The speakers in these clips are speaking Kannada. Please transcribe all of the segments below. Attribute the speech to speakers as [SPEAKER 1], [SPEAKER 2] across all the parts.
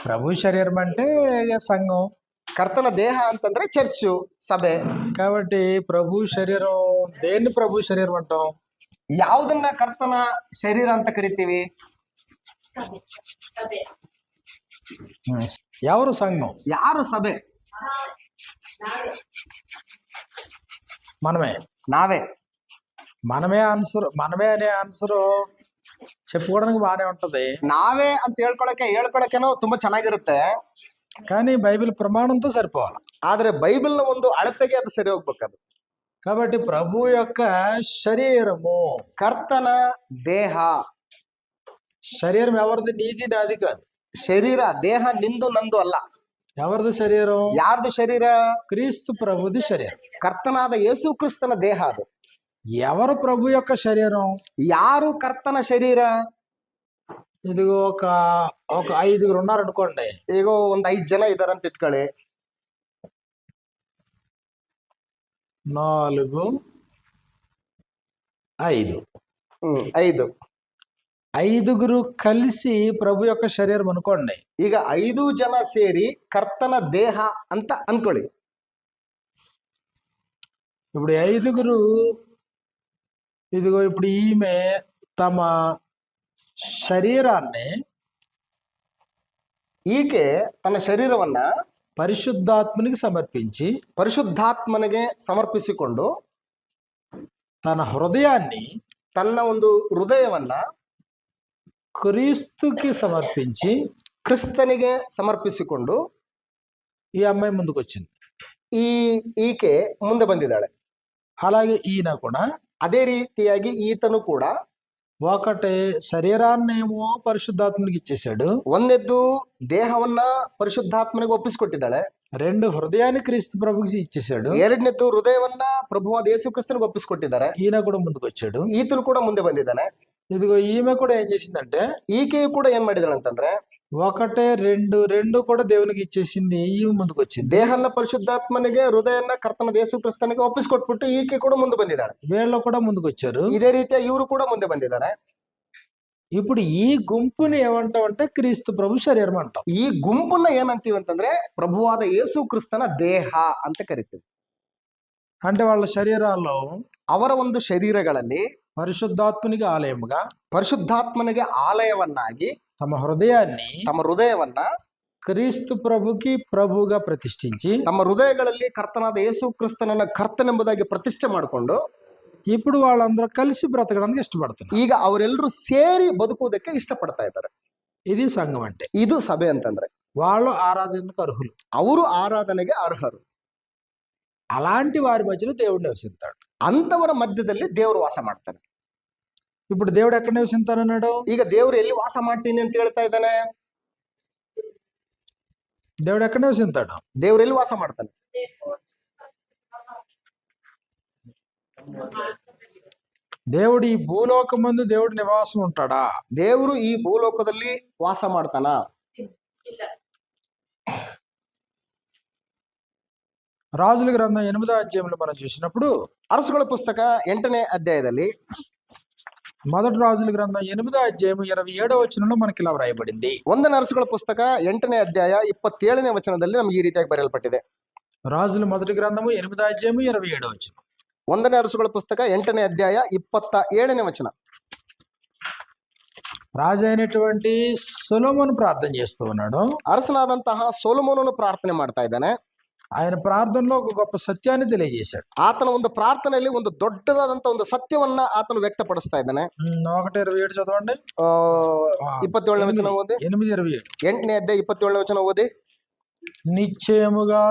[SPEAKER 1] ప్రభు శరీరం అంటే సంఘం
[SPEAKER 2] కర్తన దేహ ಅಂತಂದ್ರೆ చర్చు సభೆ.
[SPEAKER 1] కాబట్టి ప్రభు శరీరం దేన్ని ప్రభు శరీరం అంటాం?
[SPEAKER 2] ಯಾವುದನ್ನ ಕರ್ತನ ಶರೀರ ಅಂತ ಕರಿತೀವಿ?
[SPEAKER 1] ఎవరు సంఘం?
[SPEAKER 2] ಯಾರು ಸಭೆ?
[SPEAKER 1] మనమే.
[SPEAKER 2] ನಾವೇ.
[SPEAKER 1] మనమే అనే ఆన్సర్ చెప్పుకోవడానికి బాగానే ఉంటది.
[SPEAKER 2] ನಾವೇ ಅಂತ ಹೇಳ್ಕೊಳకేನೋ ತುಂಬಾ ಚೆನ್ನಾಗಿರುತ್ತೆ,
[SPEAKER 1] కానీ బైబిల్ ప్రమాణంతో సరిపోవాలి.
[SPEAKER 2] ಆದ್ರೆ బైబిల్ನ ಒಂದು అಳತೆಗೆ ಅದು ಸರಿ ಹೋಗ್ಬೇಕದು.
[SPEAKER 1] కాబట్టి ప్రభు యొక్క శరీరము,
[SPEAKER 2] ಕರ್ತನ ದೇಹ.
[SPEAKER 1] శరీరం ఎవరిది? నీది నాది కాదు.
[SPEAKER 2] ಶರೀರ ದೇಹ ನಿಂದು ನಂದು ಅಲ್ಲ.
[SPEAKER 1] ఎవరిది శరీరం?
[SPEAKER 2] ಯಾರ್ದು ಶರೀರ?
[SPEAKER 1] క్రీస్తు ప్రభుది శరీరం.
[SPEAKER 2] ಕರ್ತನಾದ ಯೇಸು ಕ್ರಿಸ್ತನ ದೇಹ ಅದು.
[SPEAKER 1] ఎవరు ప్రభు యొక్క శరీరం?
[SPEAKER 2] ಯಾರು ಕರ್ತನ ಶರೀರ?
[SPEAKER 1] ఇదిగో ఒక 5 ఉన్నారు అనుకోండి.
[SPEAKER 2] ಈಗ ಒಂದ್ 5 ಜನ ಇದಾರಂತ ಇಟ್ಕೊಳ್ಳಿ.
[SPEAKER 1] 4 5
[SPEAKER 2] 5
[SPEAKER 1] 5గురు కలిసి ప్రభు యొక్క శరీరం అనుకోండి.
[SPEAKER 2] ಈಗ 5 ಜನ ಸೇರಿ ಕರ್ತನ ದೇಹ ಅಂತ ಅನ್ಕೊಳ್ಳಿ.
[SPEAKER 1] ఇప్పుడు 5గురు ఇదిగో ఇప్పుడు ఈమె తమ శరీరాన్ని,
[SPEAKER 2] ಈಕೆ ತನ್ನ ಶರೀರವನ್ನ
[SPEAKER 1] పరిశుద్ధాత్మనికి సమర్పించి,
[SPEAKER 2] ಪರಿಶುದ್ಧಾತ್ಮನಿಗೆ ಸಮರ್ಪಿಸಿಕೊಂಡು,
[SPEAKER 1] తన హృదయాన్ని,
[SPEAKER 2] ತನ್ನ ಒಂದು ಹೃದಯವನ್ನ
[SPEAKER 1] క్రీస్తుకి సమర్పించి,
[SPEAKER 2] ಕ್ರಿಸ್ತನಿಗೆ ಸಮರ್ಪಿಸಿಕೊಂಡು
[SPEAKER 1] ఈ అమ్మాయి ముందుకు వచ్చింది.
[SPEAKER 2] ಈಕೆ ಮುಂದೆ ಬಂದಿದ್ದಾಳೆ.
[SPEAKER 1] అలాగే ఈయన కూడా
[SPEAKER 2] ಅದೇ ರೀತಿಯಾಗಿ ಈತನು ಕೂಡ
[SPEAKER 1] ఒకటే శరీరాన్నేమో పరిశుద్ధాత్మనికి ఇచ్చేశాడు,
[SPEAKER 2] ಒಂದೆದ್ದು ದೇಹವನ್ನ ಪರಿಶುದ್ಧಾತ್ಮನಿಗೆ ಒಪ್ಪಿಸಿಕೊಟ್ಟಿದ್ದಾಳೆ.
[SPEAKER 1] 2 హృదయాన్ని క్రీస్తు ప్రభుకి ఇచ్చేశాడు,
[SPEAKER 2] ಎರಡನೇದ್ದು ಹೃದಯವನ್ನ ಪ್ರಭುವಾದ ಯೇಸು ಕ್ರಿಸ್ತನಿಗೆ ಒಪ್ಪಿಸಿಕೊಟ್ಟಿದ್ದಾರೆ.
[SPEAKER 1] ఈయన కూడా ముందుకు వచ్చాడు.
[SPEAKER 2] ಈತನು ಕೂಡ ಮುಂದೆ ಬಂದಿದ್ದಾನೆ.
[SPEAKER 1] ఇదిగో ఈమె కూడా ఏం చేసిందంటే,
[SPEAKER 2] ಈಕೆಯು ಕೂಡ ಏನ್ ಮಾಡಿದಾಳೆ ಅಂತಂದ್ರೆ,
[SPEAKER 1] ఒకటే 2 కూడా దేవునికి ఇచ్చేసింది. ఈమె ముందుకు వచ్చింది.
[SPEAKER 2] ದೇಹನ ಪರಿಶುದ್ಧಾತ್ಮನಿಗೆ, ಹೃದಯನ ಕರ್ತನ ಯೇಸು ಕ್ರಿಸ್ತನಿಗೆ ಒಪ್ಪಿಸಿಕೊಟ್ಬಿಟ್ಟು ಈಕೆ ಕೂಡ ಮುಂದೆ ಬಂದಿದ್ದಾಳೆ.
[SPEAKER 1] వీళ్ళు కూడా ముందుకు వచ్చారు.
[SPEAKER 2] ಇದೇ ರೀತಿಯ ಇವರು ಕೂಡ ಮುಂದೆ ಬಂದಿದ್ದಾರೆ.
[SPEAKER 1] ఇప్పుడు ఈ గుంపుని ఏమంటాం అంటే క్రీస్తు ప్రభు శరీరం అంటాం.
[SPEAKER 2] ಈ ಗುಂಪನ್ನ ಏನಂತೀವಿ ಅಂತಂದ್ರೆ ಪ್ರಭುವಾದ ಯೇಸು ಕ್ರಿಸ್ತನ ದೇಹ ಅಂತ ಕರಿತೀವಿ.
[SPEAKER 1] అంటే వాళ్ళ శరీరాల్లో
[SPEAKER 2] ಅವರ ಒಂದು ಶರೀರಗಳಲ್ಲಿ
[SPEAKER 1] పరిశుద్ధాత్మనికి ఆలయముగా,
[SPEAKER 2] ಪರಿಶುದ್ಧಾತ್ಮನಿಗೆ ಆಲಯವನ್ನಾಗಿ,
[SPEAKER 1] తమ హృదయాన్ని,
[SPEAKER 2] ತಮ್ಮ ಹೃದಯವನ್ನ
[SPEAKER 1] క్రీస్తు ప్రభుకి ప్రభుగా ప్రతిష్ఠించి,
[SPEAKER 2] ತಮ್ಮ ಹೃದಯಗಳಲ್ಲಿ ಕರ್ತನಾದ ಯೇಸು ಕ್ರಿಸ್ತನನ್ನ ಕರ್ತನೆಂಬುದಾಗಿ ಪ್ರತಿಷ್ಠೆ ಮಾಡಿಕೊಂಡು
[SPEAKER 1] ఇప్పుడు వాళ్ళందరూ కలిసి బ్రతకడానికి ఇష్టపడుతున్నారు.
[SPEAKER 2] ಈಗ ಅವರೆಲ್ಲರೂ ಸೇರಿ ಬದುಕುವುದಕ್ಕೆ ಇಷ್ಟಪಡ್ತಾ ಇದ್ದಾರೆ.
[SPEAKER 1] ఇది సంఘం అంటే.
[SPEAKER 2] ಇದು ಸಭೆ ಅಂತಂದ್ರೆ
[SPEAKER 1] వాళ్ళు ఆరాధనకు అర్హులు.
[SPEAKER 2] ಅವರು ಆರಾಧನೆಗೆ ಅರ್ಹರು.
[SPEAKER 1] అలాంటి వారి మధ్యలో దేవుడు నివసిస్తాడు.
[SPEAKER 2] ಅಂತವರ ಮಧ್ಯದಲ್ಲಿ ದೇವರು ವಾಸ ಮಾಡ್ತಾನೆ.
[SPEAKER 1] ఇప్పుడు దేవుడు ఎక్కడ నివసిస్తానన్నాడు?
[SPEAKER 2] ಈಗ ದೇವರು ಎಲ್ಲಿ ವಾಸ ಮಾಡ್ತೀನಿ ಅಂತ ಹೇಳ್ತಾ ಇದ್ದಾನೆ?
[SPEAKER 1] దేవుడు ఎక్కడ నివసిస్తాడు?
[SPEAKER 2] ದೇವರು ಎಲ್ಲಿ ವಾಸ ಮಾಡ್ತಾನೆ?
[SPEAKER 1] దేవుడు ఈ భూలోకమందు దేవుడు నివాసం ఉంటాడా?
[SPEAKER 2] ದೇವರು ಈ ಭೂಲೋಕದಲ್ಲಿ ವಾಸ ಮಾಡ್ತಾನ?
[SPEAKER 1] రాజుల గ్రంథం 8వ అధ్యాయంలో మనం చూసినప్పుడు,
[SPEAKER 2] ಅರಸುಗಳ ಪುಸ್ತಕ 8ನೇ ಅಧ್ಯಾಯದಲ್ಲಿ,
[SPEAKER 1] మొదటి రాజుల గ్రంథం 8వ అధ్యాయం 27వ వచనంలో మనకి ఇలా వ్రాయబడింది.
[SPEAKER 2] 1ನೇ ಅರಸುಗಳ ಪುಸ್ತಕ 8ನೇ ಅಧ್ಯಾಯ 27ನೇ ವಚನದಲ್ಲಿ ನಮಗೆ ಈ ರೀತಿಯಾಗಿ ಬರೆಯಲ್ಪಟ್ಟಿದೆ.
[SPEAKER 1] రాజుల మొదటి గ్రంథము 8వ అధ్యాయం 27వ వచనం.
[SPEAKER 2] 1ನೇ ಅರಸುಗಳ ಪುಸ್ತಕ 8ನೇ ಅಧ್ಯಾಯ 27ನೇ ವಚನ.
[SPEAKER 1] రాజు అయినటువంటి సొలొమోను ప్రార్థన చేస్తూ ఉన్నాడు.
[SPEAKER 2] ಅರಸನಾದಂತಹ ಸೊಲೊಮೋನನು ಪ್ರಾರ್ಥನೆ ಮಾಡ್ತಾ ಇದ್ದಾನೆ.
[SPEAKER 1] ఆయన ప్రార్థనలో ఒక గొప్ప సత్యాన్ని తెలియజేశాడు.
[SPEAKER 2] ಆತನ ಒಂದು ಪ್ರಾರ್ಥನೆಯಲ್ಲಿ ಒಂದು ದೊಡ್ಡದಾದಂತ ಒಂದು ಸತ್ಯವನ್ನ ಆತನು ವ್ಯಕ್ತಪಡಿಸ್ತಾ ಇದ್ದಾನೆ.
[SPEAKER 1] 1:27 చదవండి.
[SPEAKER 2] 27ನೇ ವಚನ ಓದಿ.
[SPEAKER 1] 8:27.
[SPEAKER 2] 8ನೇ ಅಧ್ಯಾಯ 27ನೇ ವಚನ ಓದಿ.
[SPEAKER 1] నిశ్చయముగా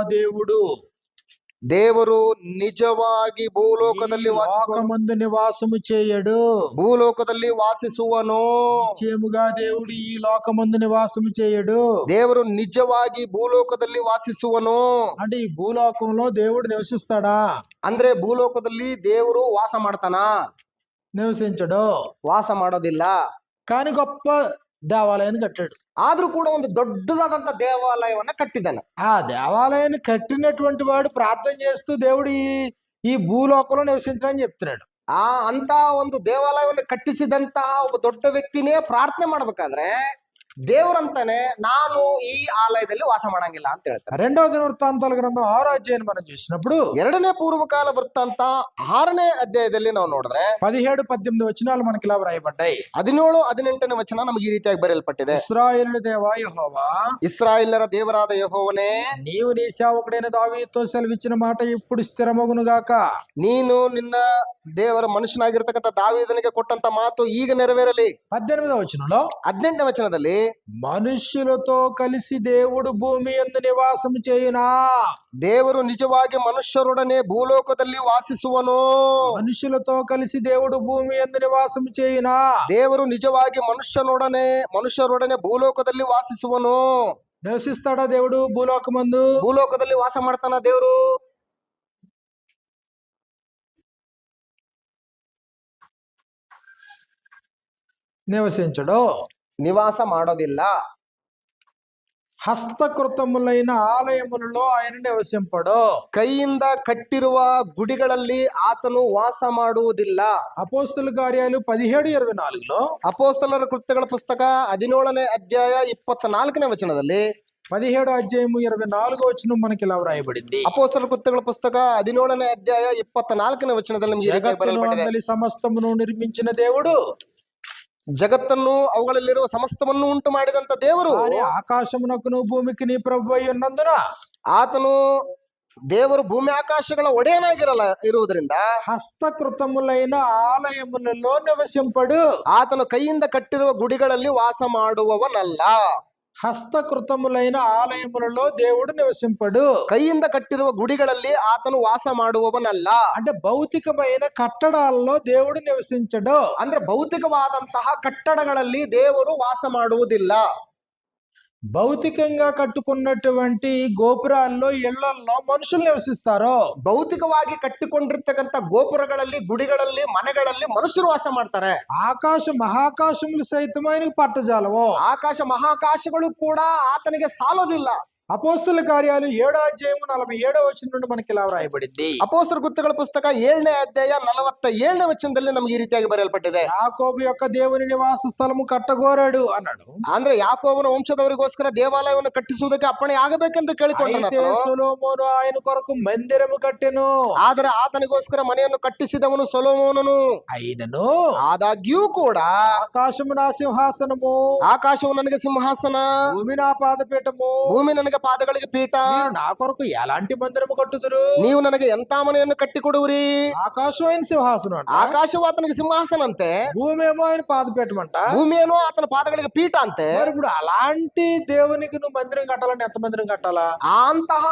[SPEAKER 2] ದೇವರು ನಿಜವಾಗಿ ಭೂಲೋಕದಲ್ಲಿ
[SPEAKER 1] లోకమందు నివాసము చేయడు.
[SPEAKER 2] ಭೂಲೋಕದಲ್ಲಿ ವಾಸಿಸುವನು.
[SPEAKER 1] నిశ్చయముగా దేవుడు ఈ లోకమందు నివాసము చేయడు.
[SPEAKER 2] ದೇವರು ನಿಜವಾಗಿ ಭೂಲೋಕದಲ್ಲಿ ವಾಸಿಸುವನು.
[SPEAKER 1] అంటే ఈ భూలోకంలో దేవుడు నివసిస్తాడా?
[SPEAKER 2] ಅಂದ್ರೆ ಭೂಲೋಕದಲ್ಲಿ ದೇವರು ವಾಸ ಮಾಡ್ತಾನಾ?
[SPEAKER 1] నివసించడు.
[SPEAKER 2] ವಾಸ ಮಾಡೋದಿಲ್ಲ.
[SPEAKER 1] కానీ గొప్ప దేవాలయాన్ని కట్టాడు.
[SPEAKER 2] ಆದ್ರೂ ಕೂಡ ಒಂದು ದೊಡ್ಡದಾದಂತ ದೇವಾಲಯವನ್ನ ಕಟ್ಟಿದ್ದಾನೆ.
[SPEAKER 1] ఆ దేవాలయాన్ని కట్టినటువంటి వాడు ప్రార్థన చేస్తూ దేవుడు ఈ భూలోకంలో నివసించడని చెప్తున్నాడు.
[SPEAKER 2] ಅಂತ ಒಂದು ದೇವಾಲಯವನ್ನು ಕಟ್ಟಿಸಿದಂತಹ ಒಬ್ಬ ದೊಡ್ಡ ವ್ಯಕ್ತಿನೇ ಪ್ರಾರ್ಥನೆ ಮಾಡ್ಬೇಕಾದ್ರೆ ದೇವರಂತಾನೆ ನಾನು ಈ ಆಲಯದಲ್ಲಿ ವಾಸ ಮಾಡಂಗಿಲ್ಲ ಅಂತ ಹೇಳ್ತಾರೆ.
[SPEAKER 1] రెండవ దినవృత్తాంతాల గ్రంథం 6వ అధ్యాయం మనం చూసినప్పుడు
[SPEAKER 2] ಎರಡನೇ ಪೂರ್ವಕಾಲ ವೃತ್ತಾಂತ 6ನೇ ಅಧ್ಯಾಯದಲ್ಲಿ ನಾವು ನೋಡಿದ್ರೆ
[SPEAKER 1] 17, 18 వచనాలు మనకి ఇలా వ్రాయబడ్డాయి.
[SPEAKER 2] 17, 18ನೇ ವಚನ ನಮಗೆ ಈ ರೀತಿಯಾಗಿ ಬರೆಯಲ್ಪಟ್ಟಿದೆ.
[SPEAKER 1] ఇశ్రాయేలు దేవా యెహోవా,
[SPEAKER 2] ಇಸ್ರಾಯೇಲರ ದೇವರಾದ ಯೆಹೋವನೇ,
[SPEAKER 1] నీవు నీ సేవకుడైన దావీదుతో సెలవిచ్చిన మాట ఇప్పుడు స్థిరమగును గాక.
[SPEAKER 2] ನೀನು ನಿನ್ನ ದೇವರ ಮನುಷ್ಯನಾಗಿರ್ತಕ್ಕಂಥ ದಾವೀದನಿಗೆ ಕೊಟ್ಟಂತ ಮಾತು ಈಗ ನೆರವೇರಲಿ.
[SPEAKER 1] 18వ వచనంలో
[SPEAKER 2] 18ನೇ ವಚನದಲ್ಲಿ
[SPEAKER 1] మనుష్యులతో కలిసి దేవుడు భూమి యందు నివాసం చేయునా,
[SPEAKER 2] ದೇವರು ನಿಜವಾಗಿ ಮನುಷ್ಯರೊಡನೆ ಭೂಲೋಕದಲ್ಲಿ ವಾಸಿಸುವನು.
[SPEAKER 1] మనుషులతో కలిసి దేవుడు భూమి యందు నివాసం చేయునా.
[SPEAKER 2] ದೇವರು ನಿಜವಾಗಿ ಮನುಷ್ಯರೊಡನೆ ಭೂಲೋಕದಲ್ಲಿ ವಾಸಿಸುವನು.
[SPEAKER 1] నివసిస్తాడా దేవుడు భూలోకమందు?
[SPEAKER 2] ಭೂಲೋಕದಲ್ಲಿ ವಾಸ ಮಾಡ್ತಾನ ದೇವರು?
[SPEAKER 1] నివసించడు.
[SPEAKER 2] ನಿವಾಸ ಮಾಡೋದಿಲ್ಲ.
[SPEAKER 1] హస్తకృతములైన ఆలయములలో ఆయన నివసింపడు.
[SPEAKER 2] ಕೈಯಿಂದ ಕಟ್ಟಿರುವ ಗುಡಿಗಳಲ್ಲಿ ಆತನು ವಾಸ ಮಾಡುವುದಿಲ್ಲ.
[SPEAKER 1] అపోస్తలుల కార్యాలు 17:24లో
[SPEAKER 2] ಅಪೊಸ್ತಲರ ಕೃತ್ಯಗಳ ಪುಸ್ತಕ 17ನೇ ಅಧ್ಯಾಯ 24ನೇ ವಚನದಲ್ಲಿ
[SPEAKER 1] 17వ అధ్యాయము 24వ వచనం మనకి ఇలా వ్రాయబడింది.
[SPEAKER 2] ಅಪೊಸ್ತಲರ ಕೃತ್ಯಗಳ ಪುಸ್ತಕ 17ನೇ ಅಧ್ಯಾಯ 24ನೇ ವಚನದಲ್ಲಿ ನಮಗೆ ಈ ರೀತಿಯಾಗಿ
[SPEAKER 1] జగత్తును
[SPEAKER 2] ಬರೆಯಲ್ಪಟ್ಟಿದೆ.
[SPEAKER 1] అందలి సమస్తమును నిర్మించిన దేవుడు,
[SPEAKER 2] ಜಗತ್ತನ್ನು ಅವುಗಳಲ್ಲಿರುವ ಸಮಸ್ತವನ್ನು ಉಂಟು ಮಾಡಿದಂತ ದೇವರು,
[SPEAKER 1] ఆయన ఆకాశమునకును భూమికి నీ ప్రభు అయి ఉన్నందున
[SPEAKER 2] ಆತನು ದೇವರು ಭೂಮಿ ಆಕಾಶಗಳ ಇರುವುದರಿಂದ
[SPEAKER 1] హస్తకృతములైన ఆలయములలో నివసింపడు.
[SPEAKER 2] ಆತನು ಕೈಯಿಂದ ಕಟ್ಟಿರುವ ಗುಡಿಗಳಲ್ಲಿ ವಾಸ ಮಾಡುವವನಲ್ಲ.
[SPEAKER 1] హస్తకృతములైన ఆలయములలో దేవుడు నివసింపడు.
[SPEAKER 2] ಕೈಯಿಂದ ಕಟ್ಟಿರುವ ಗುಡಿಗಳಲ್ಲಿ ಆತನು ವಾಸ ಮಾಡುವವನಲ್ಲ.
[SPEAKER 1] అంటే భౌతికమైన కట్టడాల్లో దేవుడు నివసించడు.
[SPEAKER 2] ಅಂದ್ರೆ ಭೌತಿಕವಾದಂತಹ ಕಟ್ಟಡಗಳಲ್ಲಿ ದೇವರು ವಾಸ ಮಾಡುವುದಿಲ್ಲ.
[SPEAKER 1] భౌతికంగా కట్టుకున్నటువంటి గోపురాల్లో ఇళ్లల్లో మనుషులు నివసిస్తారు.
[SPEAKER 2] ಭೌತಿಕವಾಗಿ ಕಟ್ಟಿಕೊಂಡಿರ್ತಕ್ಕಂಥ ಗೋಪುರಗಳಲ್ಲಿ, ಗುಡಿಗಳಲ್ಲಿ, ಮನೆಗಳಲ್ಲಿ ಮನುಷ್ಯರು ವಾಸ ಮಾಡ್ತಾರೆ.
[SPEAKER 1] ఆకాశ మహాకాశములు సైతం ఆయనకు పట్టజాలవు.
[SPEAKER 2] ಆಕಾಶ ಮಹಾಕಾಶಗಳು ಕೂಡ ಆತನಿಗೆ ಸಾಲೋದಿಲ್ಲ.
[SPEAKER 1] అపోస్తలుల కార్యాలు 7వ అధ్యాయము 47వ వచనం నుండి మనకి ఇలా వ్రాయబడింది.
[SPEAKER 2] ಅಪೊಸ್ತಲರ ಕೃತ್ಯಗಳ ಪುಸ್ತಕ 7ನೇ ಅಧ್ಯಾಯ 47ನೇ ವಚನದಲ್ಲಿ ನಮಗೆ ಈ ರೀತಿಯಾಗಿ ಬರೆಯಲ್ಪಟ್ಟಿದೆ.
[SPEAKER 1] యాకోబు యొక్క దేవుని నివాస స్థలము కట్టగోరాడు అన్నాడు.
[SPEAKER 2] ಅಂದ್ರೆ ಯಾಕೋಬನ ವಂಶದವರಿಗೋಸ್ಕರ ದೇವಾಲಯವನ್ನು ಕಟ್ಟಿಸುವುದಕ್ಕೆ ಅಪ್ಪಣೆ ಆಗಬೇಕೆಂದು ಕೇಳಿಕೊಂಡನು.
[SPEAKER 1] అయితే సొలొమోను ఆయన కొరకు మందిరము కట్టెను.
[SPEAKER 2] ಆದರೆ ಆತನಿಗೋಸ್ಕರ ಮನೆಯನ್ನು ಕಟ್ಟಿಸಿದವನು ಸೊಲೊಮೋನನು.
[SPEAKER 1] అయినను
[SPEAKER 2] ಆದಾಗ್ಯೂ ಕೂಡ
[SPEAKER 1] ఆకాశము నా సింహాసనము,
[SPEAKER 2] ಆಕಾಶವು ನನಗೆ ಸಿಂಹಾಸನ,
[SPEAKER 1] భూమి నా పాదపీఠము,
[SPEAKER 2] ಭೂಮಿ ನನಗೆ ಪಾದಗಳಿಗೆ ಪೀಠ.
[SPEAKER 1] మీరు నా కొరకు ఎలాంటి మందిరము కట్టుదురు?
[SPEAKER 2] ನೀವು ನನಗೆ ಎಂತ ಮನೆಯನ್ನು ಕಟ್ಟಿಕೊಡುವಿರಿ?
[SPEAKER 1] ఆకాశం ఆయన సింహాసనం అంట,
[SPEAKER 2] ಆಕಾಶವು ಆತನಿಗೆ ಸಿಂಹಾಸನ ಅಂತೆ,
[SPEAKER 1] భూమి ఏమో ఆయన పాదపీఠం అంట.
[SPEAKER 2] ಭೂಮಿಯೇನೋ ಆತನ ಪಾದಗಳಿಗೆ ಪೀಠ ಅಂತೆ.
[SPEAKER 1] మరి ఇప్పుడు అలాంటి దేవునికి నువ్వు మందిరం కట్టాలంటే ఎంత మందిరం కట్టాలా?
[SPEAKER 2] ಅಂತಹ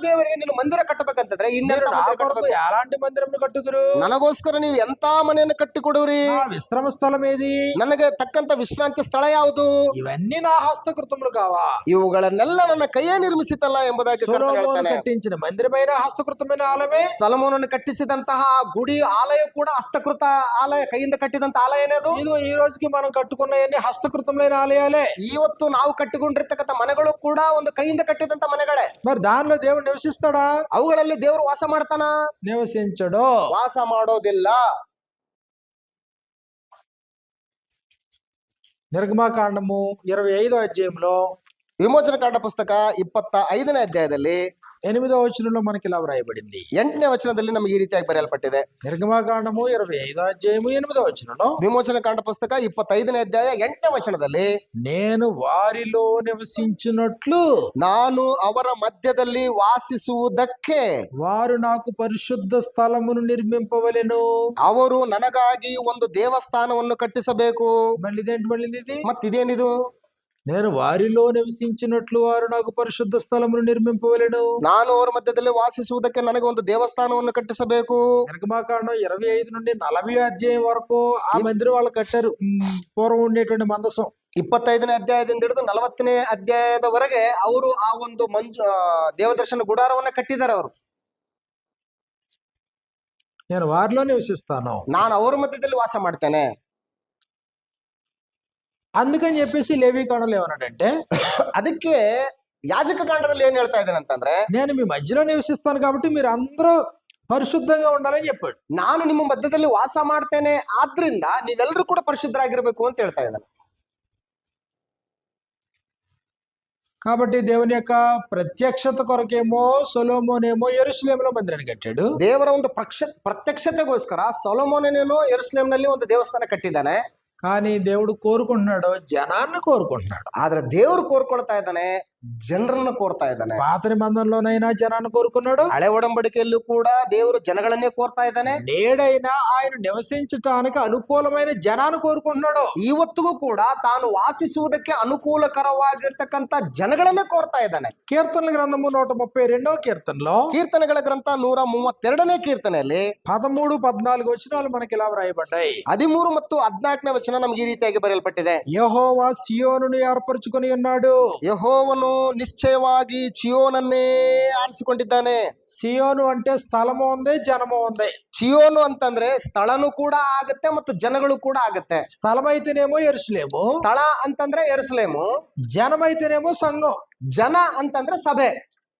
[SPEAKER 2] ದೇವರಿಗೆ ನೀನು ಮಂದಿರ ಕಟ್ಟಬೇಕಂತಂದ್ರೆ
[SPEAKER 1] మీరు
[SPEAKER 2] ಇನ್ನೆಂತ
[SPEAKER 1] నా
[SPEAKER 2] ಮಂದಿರ
[SPEAKER 1] కొరకు
[SPEAKER 2] ಕಟ್ಟಬೇಕು?
[SPEAKER 1] ఎలాంటి మందిరం కట్టుదురు?
[SPEAKER 2] ನನಗೋಸ್ಕರ ನೀವು ಎಂತ ಮನೆಯನ್ನು ಕಟ್ಟಿಕೊಡುವಿರಿ?
[SPEAKER 1] నా విశ్రమ స్థలం ఏది?
[SPEAKER 2] ನನಗೆ తಕ್ಕಂತ ವಿಶ್ರಾಂತಿ ಸ್ಥಳ ಯಾವುದು?
[SPEAKER 1] ఇవన్నీ నా హస్తకృతములు కావా?
[SPEAKER 2] ಇವುಗಳನ್ನೆಲ್ಲ ನನ್ನ ಕೈಯೇ ನಿರ್ಮಿಸಿತಲ್ಲ ಎಂಬುದಾಗಿ ಕರ್ತನು
[SPEAKER 1] సొలొమోను
[SPEAKER 2] ಹೇಳ್ತಾನೆ.
[SPEAKER 1] కట్టించిన మందిరమైన హస్తకృతమైన ఆలయమే.
[SPEAKER 2] ಸೊಲೊಮೋನನು ಕಟ್ಟಿಸಿದಂತಹ ಗುಡಿ ಆಲಯ ಕೂಡ ಹಸ್ತಕೃತ ಆಲಯ, ಕೈಯಿಂದ ಕಟ್ಟಿದಂತ ಆಲಯನೇ ಅದು.
[SPEAKER 1] ఇదిగో ఈ రోజుకి మనం కట్టుకున్న హస్తకృతమైన ఆలయాలే.
[SPEAKER 2] ಇವತ್ತು ನಾವು ಕಟ್ಟಿಕೊಂಡಿರ್ತಕ್ಕಂಥ ಮನೆಗಳು ಕೂಡ ಒಂದು ಕೈಯಿಂದ ಕಟ್ಟಿದಂತ ಮನೆಗಳೇ.
[SPEAKER 1] మరి దానిలో దేవుడు నివసిస్తాడా?
[SPEAKER 2] ಅವುಗಳಲ್ಲಿ ದೇವರು ವಾಸ ಮಾಡ್ತಾನ?
[SPEAKER 1] నివసించడు.
[SPEAKER 2] ವಾಸ ಮಾಡೋದಿಲ್ಲ.
[SPEAKER 1] నిర్గమాకాండము 25వ అధ్యాయంలో
[SPEAKER 2] ವಿಮೋಚನ ಕಾಂಡ ಪುಸ್ತಕ 25ನೇ ಅಧ್ಯಾಯದಲ್ಲಿ
[SPEAKER 1] 8వ వచనంలో మనకి ఇలా వ్రాయబడింది.
[SPEAKER 2] 8ನೇ ವಚನದಲ್ಲಿ ನಮಗೆ ಈ ರೀತಿಯಾಗಿ ಬರೆಯಲ್ಪಟ್ಟಿದೆ.
[SPEAKER 1] నిర్గమాకాండము 25వ అధ్యాయము 8వ వచనంలో
[SPEAKER 2] ವಿಮೋಚನ ಕಾಂಡ ಪುಸ್ತಕ 25ನೇ ಅಧ್ಯಾಯ 8ನೇ ವಚನದಲ್ಲಿ
[SPEAKER 1] నేను వారిలో నివసించున్నట్లు
[SPEAKER 2] ನಾನು ಅವರ ಮಧ್ಯದಲ್ಲಿ ವಾಸಿಸುವುದಕ್ಕೆ
[SPEAKER 1] వారు నాకు పరిశుద్ధ స్థలమును నిర్మింపవలెను.
[SPEAKER 2] ಅವರು ನನಗಾಗಿ ಒಂದು ದೇವಸ್ಥಾನವನ್ನು ಕಟ್ಟಿಸಬೇಕು.
[SPEAKER 1] మళ్ళీ ఇది
[SPEAKER 2] ಮತ್ತಿದೇನಿದು?
[SPEAKER 1] నేను వారిలో నివసించినట్లు వారు నాకు పరిశుద్ధ స్థలమును నిర్మింపవలెను.
[SPEAKER 2] ನಾನು ಅವರ ಮಧ್ಯದಲ್ಲಿ ವಾಸಿಸುವುದಕ್ಕೆ ನನಗೆ ಒಂದು ದೇವಸ್ಥಾನವನ್ನು ಕಟ್ಟಿಸಬೇಕು.
[SPEAKER 1] నిర్గమాకాండం 25 నుండి 40 అధ్యాయం వరకు ఆ మందిరం వాళ్ళు కట్టారు. పూర్వం ఉండేటువంటి మందసం
[SPEAKER 2] 25ನೇ ಅಧ್ಯಾಯದಿಂದ ಹಿಡಿದು 40ನೇ ಅಧ್ಯಾಯದವರೆಗೆ ಅವರು ಆ ಒಂದು ದೇವದರ್ಶನ ಗುಡಾರವನ್ನ ಕಟ್ಟಿದ್ದಾರೆ. ಅವರು
[SPEAKER 1] నేను వారిలో నివసిస్తాను,
[SPEAKER 2] ನಾನು ಅವರ ಮಧ್ಯದಲ್ಲಿ ವಾಸ ಮಾಡ್ತೇನೆ.
[SPEAKER 1] అందుకని చెప్పేసి లేవీకాండంలో ఏమన్నాడంటే,
[SPEAKER 2] ಅದಕ್ಕೆ ಯಾಜಕ ಕಾಂಡದಲ್ಲಿ ಏನ್ ಹೇಳ್ತಾ ಇದ್ದಾನೆ ಅಂತಂದ್ರೆ,
[SPEAKER 1] నేను మీ మధ్యలో నివసిస్తాను కాబట్టి మీరు అందరూ పరిశుద్ధంగా ఉండాలని చెప్పాడు.
[SPEAKER 2] ನಾನು ನಿಮ್ಮ ಮಧ್ಯದಲ್ಲಿ ವಾಸ ಮಾಡ್ತೇನೆ, ಆದ್ರಿಂದ ನೀವೆಲ್ಲರೂ ಕೂಡ ಪರಿಶುದ್ಧರಾಗಿರ್ಬೇಕು ಅಂತ ಹೇಳ್ತಾ ಇದ್ದಾನೆ.
[SPEAKER 1] కాబట్టి దేవుని యొక్క ప్రత్యక్షత కొరకేమో సొలొమోనేమో యెరూషలేములో మందిరాన్ని కట్టాడు.
[SPEAKER 2] ದೇವರ ಒಂದು ಪ್ರತ್ಯಕ್ಷತೆಗೋಸ್ಕರ ಸೊಲೊಮೋನನೇನೋ ಯೆರೂಸಲೇಮಿನಲ್ಲಿ ಒಂದು ದೇವಸ್ಥಾನ ಕಟ್ಟಿದ್ದಾನೆ.
[SPEAKER 1] కానీ దేవుడు కోరుకుంటున్నాడు, జనాన్ని కోరుకుంటున్నాడు.
[SPEAKER 2] ಆದ್ರೆ ದೇವರು ಕೋರ್ಕೊಳ್ತಾ ಇದ್ದಾನೆ, ಜನರನ್ನ ಕೋರ್ತಾ ಇದ್ದಾನೆ.
[SPEAKER 1] పాత నిబంధనలోనైనా జనాన్ని కోరుకున్నాడు,
[SPEAKER 2] ಹಳೆ ಒಡಂಬಡಿಕೆಯಲ್ಲೂ ಕೂಡ ದೇವರು ಜನಗಳನ್ನೇ ಕೋರ್ತಾ ಇದ್ದಾನೆ.
[SPEAKER 1] నేడైనా ఆయన నివసించటానికి అనుకూలమైన జనాన్ని కోరుకుంటున్నాడు.
[SPEAKER 2] ಇವತ್ತಿಗೂ ಕೂಡ ತಾನು ವಾಸಿಸುವುದಕ್ಕೆ ಅನುಕೂಲಕರವಾಗಿರ್ತಕ್ಕಂಥ ಜನಗಳನ್ನೇ ಕೋರ್ತಾ ಇದ್ದಾನೆ.
[SPEAKER 1] కీర్తనల గ్రంథము 132వ కీర్తనలో
[SPEAKER 2] ಕೀರ್ತನೆಗಳ ಗ್ರಂಥ 132ನೇ ಕೀರ್ತನೆಯಲ್ಲಿ
[SPEAKER 1] 13, 14 వచనాలు మనకి ఇలా వ్రాయబడ్డాయి.
[SPEAKER 2] 13 ಮತ್ತು 14ನೇ ವಚನ ನಮಗೆ ಈ ರೀತಿಯಾಗಿ ಬರೆಯಲ್ಪಟ್ಟಿದೆ.
[SPEAKER 1] యెహోవా సియోనును ఏర్పరచుకొని ఉన్నాడు.
[SPEAKER 2] ಯೆಹೋವನು ನಿಶ್ಚಯವಾಗಿ ಚಿಯೋನನ್ನೇ ಆರಿಸಿಕೊಂಡಿದ್ದಾನೆ.
[SPEAKER 1] సియోను అంటే స్థలము ఉంది, జనము ఉంది.
[SPEAKER 2] ಚಿಯೋನು ಅಂತಂದ್ರೆ ಸ್ಥಳನೂ ಕೂಡ ಆಗತ್ತೆ ಮತ್ತು ಜನಗಳು ಕೂಡ ಆಗತ್ತೆ.
[SPEAKER 1] స్థలం అయితేనేమో యెరూషలేము,
[SPEAKER 2] ಸ್ಥಳ ಅಂತಂದ್ರೆ ಯೆರೂಸಲೇಮು,
[SPEAKER 1] జనమైతేనేమో సంఘం.
[SPEAKER 2] ಜನ ಅಂತಂದ್ರೆ ಸಭೆ.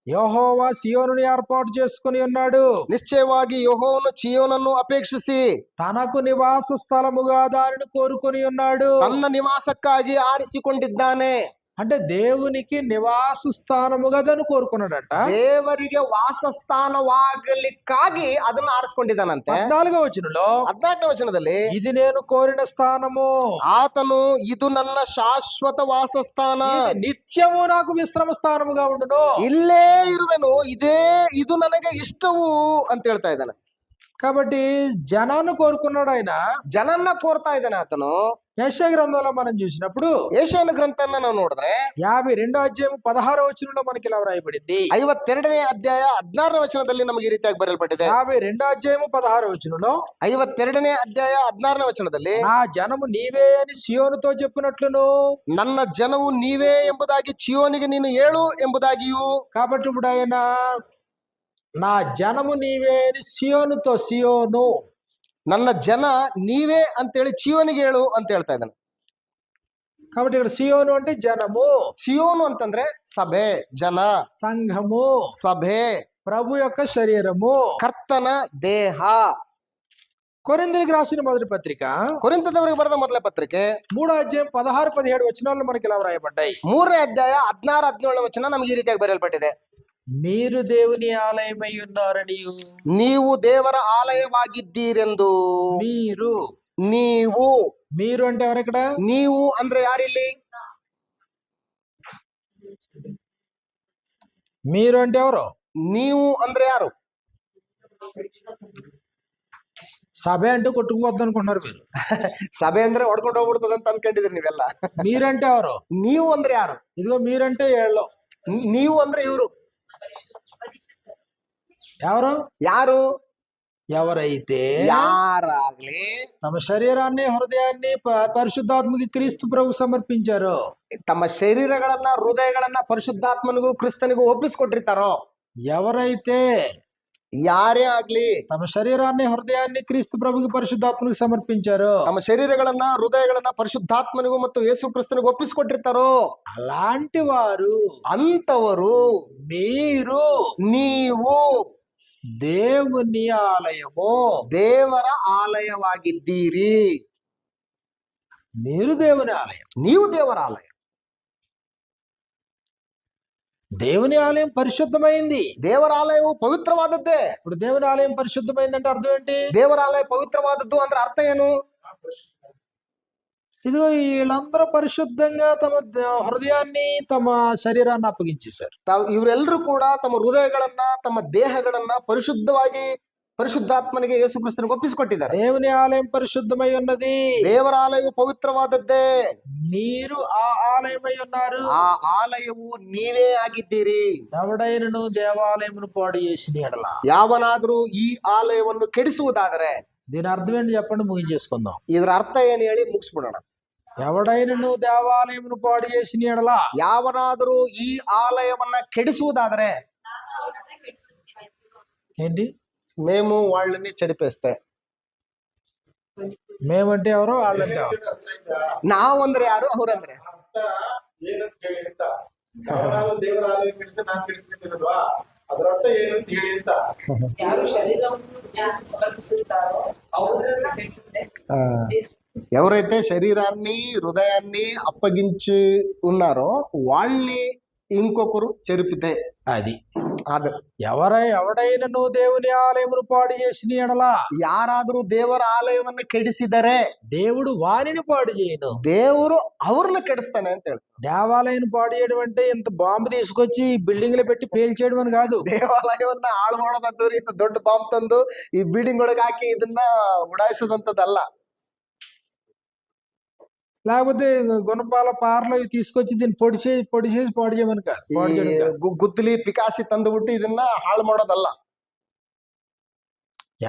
[SPEAKER 1] యెహోవా సియోనును ఏర్పాటు చేసుకుని ఉన్నాడు.
[SPEAKER 2] ನಿಶ್ಚಯವಾಗಿ ಯೆಹೋವನು ಚಿಯೋನನ್ನು ಅಪೇಕ್ಷಿಸಿ
[SPEAKER 1] తనకు నివాస స్థలముగా దానిని కోరుకొని ఉన్నాడు.
[SPEAKER 2] ತನ್ನ ನಿವಾಸಕ್ಕಾಗಿ ಆರಿಸಿಕೊಂಡಿದ್ದಾನೆ.
[SPEAKER 1] అంటే దేవునికి నివాస స్థానముగా దాన్ని కోరుకున్నాడట.
[SPEAKER 2] ದೇವರಿಗೆ ವಾಸಸ್ಥಾನವಾಗಲಿಕ್ಕಾಗಿ ಅದನ್ನ ಆರಿಸಿಕೊಂಡಿದ್ದಾನಂತೆ.
[SPEAKER 1] 14వ వచనంలో
[SPEAKER 2] 14ನೇ ವಚನದಲ್ಲಿ
[SPEAKER 1] ఇది నేను కోరిన స్థానము,
[SPEAKER 2] ಆತನು ಇದು ನನ್ನ ಶಾಶ್ವತ ವಾಸಸ್ಥಾನ,
[SPEAKER 1] ఇది నిత్యము నాకు విశ్రమ స్థానముగా ఉండును.
[SPEAKER 2] ಇಲ್ಲೇ ಇರುವೆನು, ಇದು ನನಗೆ ಇಷ್ಟವು ಅಂತ ಹೇಳ್ತಾ ಇದ್ದಾನೆ.
[SPEAKER 1] కాబట్టి జనాన్ని కోరుకున్నాడు ఆయన.
[SPEAKER 2] ಜನನ್ನ ಕೋರ್ತಾ ಇದ್ದಾನೆ ಆತನು.
[SPEAKER 1] యెషయా గ్రంథంలో మనం చూసినప్పుడు
[SPEAKER 2] ಯೆಶಾಯನ ಗ್ರಂಥನ ನಾವು ನೋಡಿದ್ರೆ
[SPEAKER 1] 52వ అధ్యాయం 16వ వచనంలో మనకి ఇలా వ్రాయబడింది.
[SPEAKER 2] 52ನೇ ಅಧ್ಯಾಯ 16ನೇ ವಚನದಲ್ಲಿ ನಮಗೆ ಈ ರೀತಿಯಾಗಿ ಬರೆಯಲ್ಪಟ್ಟಿದೆ.
[SPEAKER 1] 52వ అధ్యాయం 16వ వచనంలో
[SPEAKER 2] 52ನೇ ಅಧ್ಯಾಯ 16ನೇ ವಚನದಲ್ಲಿ
[SPEAKER 1] నా జనము నీవే అని సియోనుతో చెప్పినట్లును.
[SPEAKER 2] ನನ್ನ ಜನವು ನೀವೇ ಎಂಬುದಾಗಿ ಚಿಯೋನಿಗೆ ನೀನು ಹೇಳು ಎಂಬುದಾಗಿಯೂ.
[SPEAKER 1] కాబట్టి ఇప్పుడు ఆయన నా జనము నీవే అని సియోను
[SPEAKER 2] ನನ್ನ ಜನ ನೀವೇ ಅಂತೇಳಿ ಚಿಯೋನಿಗೆ ಹೇಳು ಅಂತ ಹೇಳ್ತಾ ಇದ್ದಾನೆ.
[SPEAKER 1] కాబట్టి ఇక్కడ సియోను అంటే జనము,
[SPEAKER 2] ಚಿಯೋನು ಅಂತಂದ್ರೆ ಸಭೆ, ಜನ,
[SPEAKER 1] సంఘము,
[SPEAKER 2] ಸಭೆ,
[SPEAKER 1] ప్రభు యొక్క శరీరము,
[SPEAKER 2] ಕರ್ತನ ದೇಹ.
[SPEAKER 1] కొరింథీయులకు రాసిన మొదటి పత్రిక
[SPEAKER 2] ಕೊರಿಂಥದವರಿಗೆ ಬರೆದ ಮೊದಲ ಪತ್ರಿಕೆ
[SPEAKER 1] 3వ అధ్యాయం 16, 17 వచనాలు మనకి ఇలా వ్రాయబడ్డాయి.
[SPEAKER 2] 3ನೇ ಅಧ್ಯಾಯ 16, 17 ವಚನ ನಮಗೆ ಈ ರೀತಿಯಾಗಿ ಬರೆಯಲ್ಪಟ್ಟಿದೆ.
[SPEAKER 1] మీరు దేవుని ఆలయమై ఉన్నారని.
[SPEAKER 2] ನೀವು ದೇವರ ಆಲಯವಾಗಿದ್ದೀರೆಂದು.
[SPEAKER 1] మీరు అంటే ఎవరు ఇక్కడ?
[SPEAKER 2] ನೀವು ಅಂದ್ರೆ ಯಾರಿಲ್ಲಿ?
[SPEAKER 1] మీరు అంటే ఎవరు?
[SPEAKER 2] ನೀವು ಅಂದ್ರೆ ಯಾರು?
[SPEAKER 1] సభ అంటే కొట్టుకుపోద్ది అనుకుంటున్నారు మీరు.
[SPEAKER 2] ಸಭೆ ಅಂದ್ರೆ ಹೊಡ್ಕೊಂಡು ಹೋಗ್ಬಿಡ್ತದೆ ಅಂತ ಅನ್ಕೊಂಡಿದ್ರಿ ನೀವೆಲ್ಲ.
[SPEAKER 1] మీరంటే ఎవరు?
[SPEAKER 2] ನೀವು ಅಂದ್ರೆ ಯಾರು?
[SPEAKER 1] ఇదిగో మీరంటే ఏళ్ళు,
[SPEAKER 2] ನೀವು ಅಂದ್ರೆ ಇವರು.
[SPEAKER 1] ఎవరు?
[SPEAKER 2] ಯಾರು?
[SPEAKER 1] ఎవరైతే
[SPEAKER 2] ಯಾರಾಗ್ಲಿ
[SPEAKER 1] తమ శరీరాన్ని హృదయాన్ని పరిశుద్ధాత్మకి క్రీస్తు ప్రభు సమర్పించారో,
[SPEAKER 2] ತಮ್ಮ ಶರೀರಗಳನ್ನ ಹೃದಯಗಳನ್ನ ಪರಿಶುದ್ಧಾತ್ಮನಿಗೂ ಕ್ರಿಸ್ತನಿಗೂ ಒಪ್ಪಿಸ್ಕೊಟ್ಟಿರ್ತಾರೋ,
[SPEAKER 1] ఎవరైతే
[SPEAKER 2] ಯಾರೇ ಆಗ್ಲಿ
[SPEAKER 1] తమ శరీరాన్ని హృదయాన్ని క్రీస్తు ప్రభుకి పరిశుద్ధాత్మకి సమర్పించారో,
[SPEAKER 2] ತಮ್ಮ ಶರೀರಗಳನ್ನ ಹೃದಯಗಳನ್ನ ಪರಿಶುದ್ಧಾತ್ಮನಿಗೂ ಮತ್ತು ಯೇಸು ಕ್ರಿಸ್ತನಿಗೂ ಒಪ್ಪಿಸ್ಕೊಟ್ಟಿರ್ತಾರೋ,
[SPEAKER 1] అలాంటి వారు,
[SPEAKER 2] ಅಂತವರು ನೀವು
[SPEAKER 1] దేవుని ఆలయము,
[SPEAKER 2] ದೇವರ ಆಲಯವಾಗಿದ್ದೀರಿ.
[SPEAKER 1] మీరు దేవుని ఆలయం.
[SPEAKER 2] ನೀವು ದೇವರ ಆಲಯ.
[SPEAKER 1] దేవుని ఆలయం పరిశుద్ధమైంది.
[SPEAKER 2] ದೇವರ ಆಲಯವು ಪವಿತ್ರವಾದದ್ದೇ.
[SPEAKER 1] ఇప్పుడు దేవుని ఆలయం పరిశుద్ధమైందంటే అర్థం ఏంటి?
[SPEAKER 2] ದೇವರ ಆಲಯ ಪವಿತ್ರವಾದದ್ದು ಅಂದ್ರೆ ಅರ್ಥ ಏನು?
[SPEAKER 1] ఇదిగో వీళ్ళందరూ పరిశుద్ధంగా తమ హృదయాన్ని తమ శరీరాన్ని అప్పగించేశారు.
[SPEAKER 2] ಇವರೆಲ್ಲರೂ ಕೂಡ ತಮ್ಮ ಹೃದಯಗಳನ್ನ ತಮ್ಮ ದೇಹಗಳನ್ನ ಪರಿಶುದ್ಧವಾಗಿ ಪರಿಶುದ್ಧಾತ್ಮನಿಗೆ ಯೇಸು ಕ್ರಿಸ್ತನಿಗೆ ಒಪ್ಪಿಸಿಕೊಟ್ಟಿದ್ದಾರೆ.
[SPEAKER 1] దేవుని ఆలయం పరిశుద్ధమై ఉన్నది.
[SPEAKER 2] ದೇವರ ಆಲಯವು ಪವಿತ್ರವಾದದ್ದೇ.
[SPEAKER 1] మీరు ఆ ఆలయమై ఉన్నారు.
[SPEAKER 2] ಆ ಆಲಯವು ನೀವೇ ಆಗಿದ್ದೀರಿ.
[SPEAKER 1] ఎవడైనను దేవాలయమును పాడు చేసిన ఎడల,
[SPEAKER 2] ಯಾವನಾದ್ರೂ ಈ ಆಲಯವನ್ನು ಕೆಡಿಸುವುದಾದರೆ,
[SPEAKER 1] దీని అర్థం ఏంటి చెప్పండి, ముగించేసుకుందాం.
[SPEAKER 2] ಇದರ ಅರ್ಥ ಏನು ಹೇಳಿ ಮುಗಿಸ್ಬಿಡೋಣ.
[SPEAKER 1] ఎవడైనను దేవాలయమును పాడు చేసిన ఎడల,
[SPEAKER 2] ಯಾವನಾದರೂ ಈ ಆಲಯವನ್ನ ಕೆಡಿಸುವುದಾದರೆ
[SPEAKER 1] ఏంటి?
[SPEAKER 2] మేము వాళ్ళని చెడిపేస్తే.
[SPEAKER 1] మేమంటే ఎవరు, వాళ్ళంటే ఎవరు?
[SPEAKER 2] ನಾವಂದ್ರೆ ಯಾರು, ಅವರಂದ್ರೆ
[SPEAKER 3] ದೇವರ ಆಲಯ ಕೆಡಿಸಿ ನಾನು ಕೆಡಿಸ್ತಿರೋದ್ವಾ, ಅದರ ಅರ್ಥ ಏನು ಅಂತ ಹೇಳಿ ಅಂತ.
[SPEAKER 4] ಯಾರು ಶರೀರವನ್ನು ಸಮರ್ಪಿಸುತ್ತಾರೋ ಅವರನ್ನ ಕೆಡಿಸುತ್ತೆ.
[SPEAKER 2] ఎవరైతే శరీరాన్ని హృదయాన్ని అప్పగించి ఉన్నారో వాళ్ళని ఇంకొకరు చెరిపితే
[SPEAKER 1] అది
[SPEAKER 2] అది
[SPEAKER 1] ఎవడైనను దేవుని ఆలయమును పాడు చేసిన ఎడలా
[SPEAKER 2] ಯಾರಾದ್ರೂ ದೇವರ ಆಲಯವನ್ನ ಕೆಡಿಸಿದರೆ
[SPEAKER 1] దేవుడు వానిని పాడు చేయను.
[SPEAKER 2] ದೇವರು ಅವ್ರನ್ನ ಕೆಡಿಸ್ತಾನೆ ಅಂತ ಹೇಳ್ತಾರೆ.
[SPEAKER 1] దేవాలయం పాడు చేయడం అంటే ఇంత బాంబు తీసుకొచ్చి బిల్డింగ్లు పెట్టి పేల్చేయడం అని కాదు.
[SPEAKER 2] ದೇವಾಲಯವನ್ನ ಹಾಳು ಮಾಡೋದಂತವ್ರು ಇಂತ ದೊಡ್ಡ ಬಾಂಬ್ ತಂದು ಈ ಬಿಲ್ಡಿಂಗ್ ಒಳಗೆ ಹಾಕಿ ಇದನ್ನ ಉಡಾಯಿಸೋದಂತದಲ್ಲ.
[SPEAKER 1] లేకపోతే గుణపాల పార్లో ఇవి తీసుకొచ్చి దీన్ని పొడి చేసి పాడు చేయమని కాదు. పాడు చేయడం కాదు.
[SPEAKER 2] ಗುದ್ದಲಿ ಪಿಕಾಸಿ ತಂದುಬಿಟ್ಟು ಇದನ್ನ ಹಾಳು ಮಾಡೋದಲ್ಲ.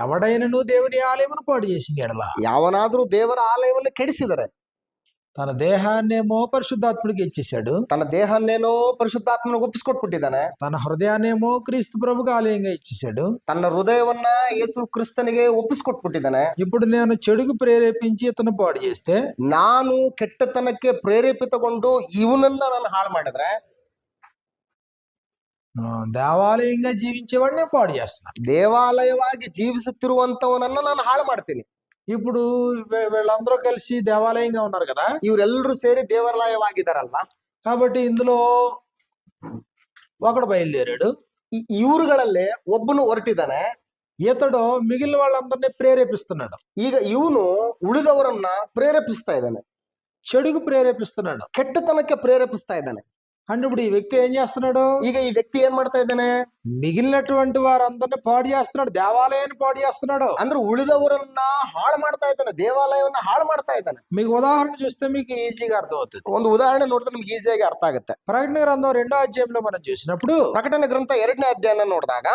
[SPEAKER 1] ఎవడైనను దేవుని ఆలయమును పాడు చేసిన ఎడల
[SPEAKER 2] ಯಾವನಾದ್ರೂ ದೇವರ ಆಲಯವನ್ನು ಕೆಡಿಸಿದರೆ
[SPEAKER 1] తన దేహాన్నేమో పరిశుద్ధాత్ముడికి ఇచ్చేశాడు,
[SPEAKER 2] ತನ್ನ ದೇಹನ್ನೇನೋ ಪರಿಶುದ್ಧಾತ್ಮನಿಗೆ ಒಪ್ಪಿಸ್ಕೊಟ್ಬಿಟ್ಟಿದ್ದಾನೆ,
[SPEAKER 1] తన హృదయాన్నేమో క్రీస్తు ప్రభుకు ఆలయంగా ఇచ్చేశాడు.
[SPEAKER 2] ತನ್ನ ಹೃದಯವನ್ನ ಯೇಸು ಕ್ರಿಸ್ತನಿಗೆ ಒಪ್ಪಿಸ್ಕೊಟ್ಬಿಟ್ಟಿದ್ದಾನೆ.
[SPEAKER 1] ఇప్పుడు నేను చెడుకు ప్రేరేపించి ఇతను పాడు చేస్తే,
[SPEAKER 2] ನಾನು ಕೆಟ್ಟತನಕ್ಕೆ ಪ್ರೇರೇಪಿತಗೊಂಡು ಇವನನ್ನ ನಾನು ಹಾಳು ಮಾಡಿದ್ರೆ
[SPEAKER 1] దేవాలయంగా జీవించేవాడినే పాడు చేస్తున్నాను.
[SPEAKER 2] ದೇವಾಲಯವಾಗಿ ಜೀವಿಸುತ್ತಿರುವಂತವನನ್ನ ನಾನು ಹಾಳು ಮಾಡ್ತೀನಿ.
[SPEAKER 1] ఇప్పుడు వీళ్ళందరూ కలిసి దేవాలయంగా ఉన్నారు కదా,
[SPEAKER 2] ಇವರೆಲ್ಲರೂ ಸೇರಿ ದೇವಾಲಯವಾಗಿದ್ದಾರಲ್ವಾ.
[SPEAKER 1] కాబట్టి ఇందులో ఒకడు బయలుదేరాడు.
[SPEAKER 2] ಇವ್ರುಗಳಲ್ಲೇ ಒಬ್ಬನು ಹೊರಟಿದ್ದಾನೆ.
[SPEAKER 1] ఇతడు మిగిలిన వాళ్ళందరినీ ప్రేరేపిస్తున్నాడు.
[SPEAKER 2] ಈಗ ಇವನು ಉಳಿದವರನ್ನ ಪ್ರೇರೇಪಿಸ್ತಾ ಇದ್ದಾನೆ,
[SPEAKER 1] చెడుకు ప్రేరేపిస్తున్నాడు,
[SPEAKER 2] ಕೆಟ್ಟತನಕ್ಕೆ ಪ್ರೇರೇಪಿಸ್ತಾ ಇದ್ದಾನೆ.
[SPEAKER 1] అంటే ఇప్పుడు ఈ వ్యక్తి ఏం చేస్తున్నాడు?
[SPEAKER 2] ಈಗ ಈ ವ್ಯಕ್ತಿ ಏನ್ ಮಾಡ್ತಾ ಇದ್ದಾನೆ?
[SPEAKER 1] మిగిలినటువంటి వారందరినీ పాడు చేస్తున్నాడు, దేవాలయాన్ని పాడు చేస్తున్నాడు.
[SPEAKER 2] ಅಂದ್ರೆ ಉಳಿದವರನ್ನ ಹಾಳು ಮಾಡ್ತಾ ಇದ್ದಾನೆ, ದೇವಾಲಯವನ್ನ ಹಾಳು ಮಾಡ್ತಾ ಇದ್ದಾನೆ.
[SPEAKER 1] మీకు ఉదాహరణ చూస్తే మీకు ఈజీగా అర్థమవుతుంది.
[SPEAKER 2] ಒಂದು ಉದಾಹರಣೆ ನೋಡಿದ್ರೆ ನಮ್ಗೆ ಈಸಿಯಾಗಿ ಅರ್ಥ ಆಗುತ್ತೆ.
[SPEAKER 1] ప్రకటన గ్రంథం 2వ అధ్యాయంలో మనం చూసినప్పుడు,
[SPEAKER 2] ಪ್ರಕಟಣೆ ಗ್ರಂಥ 2ನೇ ಅಧ್ಯಾಯನ ನೋಡಿದಾಗ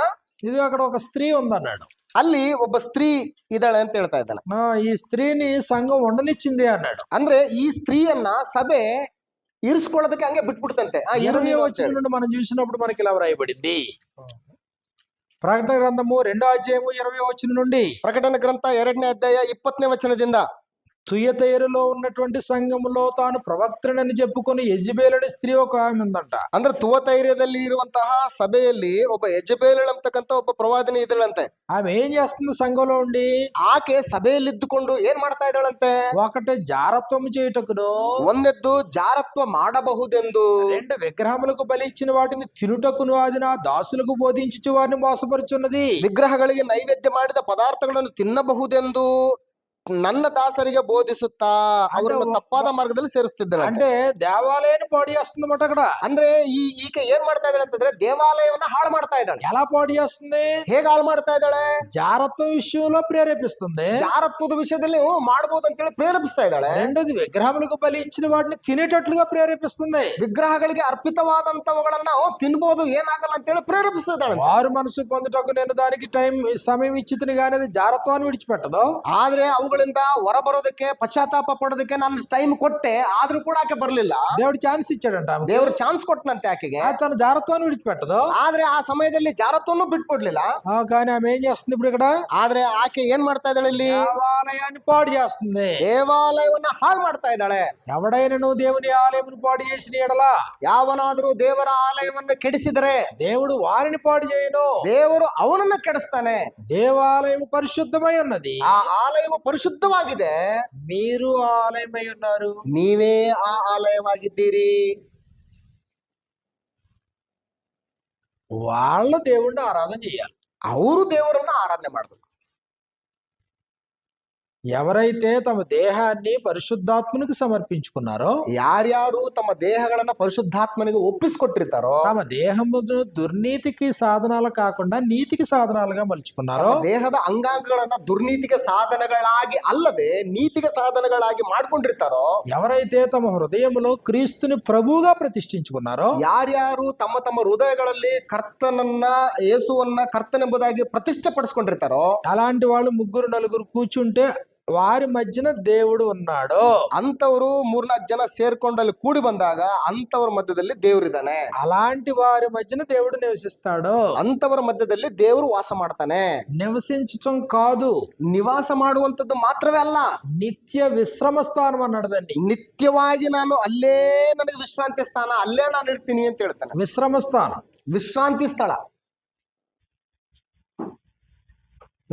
[SPEAKER 1] ఇది అక్కడ ఒక స్త్రీ ఉందన్నాడు.
[SPEAKER 2] ಅಲ್ಲಿ ಒಬ್ಬ ಸ್ತ್ರೀ ಇದ್ದಾಳೆ ಅಂತ ಹೇಳ್ತಾ ಇದ್ದಾನೆ.
[SPEAKER 1] ఈ స్త్రీని సంఘం ఉండనిచ్చింది అన్నాడు.
[SPEAKER 2] ಅಂದ್ರೆ ಈ ಸ್ತ್ರೀಯನ್ನ ಸಭೆ ಇರಿಸ್ಕೊಳ್ಳೋದಕ್ಕೆ ಹಂಗೆ ಬಿಟ್ಬಿಡ್ತಂತೆ.
[SPEAKER 1] 20వ వచనం నుండి మనం చూసినప్పుడు మనకి ఇలా వ్రాయబడింది. ప్రకటన గ్రంథము 2వ అధ్యాయము 20వ వచనం నుండి,
[SPEAKER 2] ಪ್ರಕಟಣೆ ಗ್ರಂಥ 2ನೇ ಅಧ್ಯಾಯ 20ನೇ ವಚನದಿಂದ,
[SPEAKER 1] తుయతైరులో ఉన్నటువంటి సంఘములో తాను ప్రవక్తనని చెప్పుకొని యెజబెల్ అనే స్త్రీ ఒక ఆమె ఉందంట.
[SPEAKER 2] ಅಂದ್ರೆ ತುವತೈರ್ಯದಲ್ಲಿ ಇರುವಂತಹ ಸಭೆಯಲ್ಲಿ ಒಬ್ಬ ಯಜಬೇಲ್ ಅಂತಕ್ಕಂತ ಒಬ್ಬ ಪ್ರವಾದಿನಿ ಇದ್ದಳಂತೆ.
[SPEAKER 1] ఆమె ఏం చేస్తుంది సంఘంలో ఉండి?
[SPEAKER 2] ಆಕೆ ಸಭೆಯಲ್ಲಿದ್ದುಕೊಂಡು ಏನ್ ಮಾಡ್ತಾ ಇದ್ದಾಳಂತೆ?
[SPEAKER 1] ఒకటి జారత్వము చేయుటకును,
[SPEAKER 2] ಒಂದೆದ್ದು ಜಾರತ್ವ ಮಾಡಬಹುದೆಂದು,
[SPEAKER 1] 2 విగ్రహములకు బలి ఇచ్చిన వాటిని తినుటకును అది నా దాసులకు బోధించుచు వారిని మోసపరుచున్నది.
[SPEAKER 2] ವಿಗ್ರಹಗಳಿಗೆ ನೈವೇದ್ಯ ಮಾಡಿದ ಪದಾರ್ಥಗಳನ್ನು ತಿನ್ನಬಹುದೆಂದು ನನ್ನ ದಾಸರಿಗೆ ಬೋಧಿಸುತ್ತಾ ಅವರನ್ನು ತಪ್ಪಾದ ಮಾರ್ಗದಲ್ಲಿ ಸೇರಿಸ್ತಿದ್ದಾಳೆ.
[SPEAKER 1] అంటే దేవాలయాన్ని పాడు చేస్తుందన్నమాట అక్కడ.
[SPEAKER 2] ಅಂದ್ರೆ ಈಕೆ ಏನ್ ಮಾಡ್ತಾ ಇದ್ದಾಳೆ ಅಂತಂದ್ರೆ ದೇವಾಲಯವನ್ನ ಹಾಳು ಮಾಡ್ತಾ ಇದ್ದಾಳೆ.
[SPEAKER 1] ఎలా పాడు చేస్తుంది?
[SPEAKER 2] ಹೇಗೆ ಹಾಳು ಮಾಡ್ತಾ ಇದ್ದಾಳೆ?
[SPEAKER 1] జారత్వ విషయంలో ప్రేరేపిస్తుంది.
[SPEAKER 2] ಜಾರತ್ವದ ವಿಷಯದಲ್ಲಿ ಮಾಡಬಹುದು ಅಂತ ಹೇಳಿ ಪ್ರೇರೇಪಿಸ್ತಾ ಇದ್ದಾಳೆ.
[SPEAKER 1] రెండోది విగ్రహములకు బలి ఇచ్చిన వాటిని తినేటట్లుగా ప్రేరేపిస్తుంది.
[SPEAKER 2] ವಿಗ್ರಹಗಳಿಗೆ ಅರ್ಪಿತವಾದಂತವುಗಳನ್ನ ತಿನ್ಬಹುದು, ಏನಾಗಲ್ಲ ಅಂತ ಹೇಳಿ ಪ್ರೇರೇಪಿಸ್ತಾ ಇದ್ದಾಳೆ.
[SPEAKER 1] వారు మనసు పొందుటకు నేను దానికి సమయం ఇచ్చితిని గాని అది జారత్వాన్ని విడిచిపెట్టదు.
[SPEAKER 2] ಆದ್ರೆ ಅವುಗಳಿಂದ ಹೊರ ಬರೋದಕ್ಕೆ ಪಶ್ಚಾತ್ತಾಪ ಪಡೋದಕ್ಕೆ ನಾನು ಟೈಮ್ ಕೊಟ್ಟೆ, ಆದ್ರೂ ಕೂಡ ಆಕೆ ಬರ್ಲಿಲ್ಲ.
[SPEAKER 1] దేవుడు ఛాన్స్ ఇచ్చాడంట.
[SPEAKER 2] ದೇವ್ರು ಚಾನ್ಸ್ ಕೊಟ್ಟನಂತೆ ಆಕೆಗೆ,
[SPEAKER 1] తన జారత్వాన్ని విడిచిపెట్టదు.
[SPEAKER 2] ಆದ್ರೆ ಆ ಸಮಯದಲ್ಲಿ ಜಾರತ್ವವನ್ನು ಬಿಟ್ಬಿಡ್ಲಿಲ್ಲ.
[SPEAKER 1] కానీ ఆమె ఏం చేస్తుంది ఇప్పుడు ఇక్కడ?
[SPEAKER 2] ಆದ್ರೆ ಆಕೆ ಏನ್ ಮಾಡ್ತಾ ಇದ್ದಾಳೆ? ಇಲ್ಲಿ
[SPEAKER 1] దేవాలయాన్ని పాడు చేస్తుంది,
[SPEAKER 2] ದೇವಾಲಯವನ್ನ ಹಾಳು ಮಾಡ್ತಾ ಇದ್ದಾಳೆ.
[SPEAKER 1] ఎవడైనను దేవుని ఆలయమును పాడు చేసిన ఎడల,
[SPEAKER 2] ಯಾವನಾದ್ರೂ ದೇವರ ಆಲಯವನ್ನು ಕೆಡಿಸಿದರೆ
[SPEAKER 1] దేవుడు వారిని పాడు చేయను.
[SPEAKER 2] ದೇವರು ಅವನನ್ನ ಕೆಡಿಸ್ತಾನೆ.
[SPEAKER 1] దేవాలయం పరిశుద్ధమై ఉన్నది,
[SPEAKER 2] ಆ ಆಲಯವು ಪರಿಶುದ್ಧವಾಗಿದೆ.
[SPEAKER 1] మీరు ఆలయమై ఉన్నారు.
[SPEAKER 2] ನೀವೇ ಆ ಆಲಯವಾಗಿದ್ದೀರಿ.
[SPEAKER 1] వాళ్ళ దేవుణ్ణి ఆరాధన చేయాలి.
[SPEAKER 2] ಅವರು ದೇವರನ್ನ ಆರಾಧನೆ ಮಾಡಬೇಕು.
[SPEAKER 1] ఎవరైతే తమ దేహాన్ని పరిశుద్ధాత్మనికి సమర్పించుకున్నారో,
[SPEAKER 2] ಯಾರ್ಯಾರು ತಮ್ಮ ದೇಹಗಳನ್ನ ಪರಿಶುದ್ಧಾತ್ಮನಿಗೆ ಒಪ್ಪಿಸಿಕೊಟ್ಟಿರ್ತಾರೋ,
[SPEAKER 1] తమ దేహమును దుర్నీతికి సాధనాలు కాకుండా నీతికి సాధనాలుగా మలుచుకున్నారో,
[SPEAKER 2] ದೇಹದ ಅಂಗಾಂಗಗಳನ್ನ ದುರ್ನೀತಿಗೆ ಸಾಧನಗಳಾಗಿ ಅಲ್ಲದೆ ನೀತಿಗೆ ಸಾಧನಗಳಾಗಿ ಮಾಡ್ಕೊಂಡಿರ್ತಾರೋ,
[SPEAKER 1] ఎవరైతే తమ హృదయములో క్రీస్తుని ప్రభువుగా ప్రతిష్ఠించుకున్నారో,
[SPEAKER 2] ಯಾರ್ಯಾರು ತಮ್ಮ ತಮ್ಮ ಹೃದಯಗಳಲ್ಲಿ ಕರ್ತನನ್ನ ಯೇಸುವನ್ನ ಕರ್ತನೆಂಬುದಾಗಿ ಪ್ರತಿಷ್ಠೆ ಪಡಿಸ್ಕೊಂಡಿರ್ತಾರೋ,
[SPEAKER 1] అలాంటి వాళ్ళు 3-4 కూర్చుంటే వారి మధ్యన దేవుడు ఉన్నాడు.
[SPEAKER 2] ಅಂತವರು 3-4 ಜನ ಸೇರ್ಕೊಂಡಲ್ಲಿ ಕೂಡಿ ಬಂದಾಗ ಅಂತವರ ಮಧ್ಯದಲ್ಲಿ ದೇವರಿದ್ದಾನೆ.
[SPEAKER 1] అలాంటి వారి మధ్యన దేవుడు నివసిస్తాడు.
[SPEAKER 2] ಅಂತವರ ಮಧ್ಯದಲ್ಲಿ ದೇವರು ವಾಸ ಮಾಡ್ತಾನೆ.
[SPEAKER 1] నివసించటం కాదు,
[SPEAKER 2] ನಿವಾಸ ಮಾಡುವಂತದ್ದು ಮಾತ್ರವೇ ಅಲ್ಲ,
[SPEAKER 1] నిత్య విశ్రమ స్థానం అన్నాడు దాన్ని.
[SPEAKER 2] ನಿತ್ಯವಾಗಿ ನಾನು ಅಲ್ಲೇ ನನಗೆ ವಿಶ್ರಾಂತಿ ಸ್ಥಾನ, ಅಲ್ಲೇ ನಾನು ಇರ್ತೀನಿ ಅಂತ ಹೇಳ್ತಾನೆ.
[SPEAKER 1] విశ్రమ స్థానం,
[SPEAKER 2] ವಿಶ್ರಾಂತಿ ಸ್ಥಳ.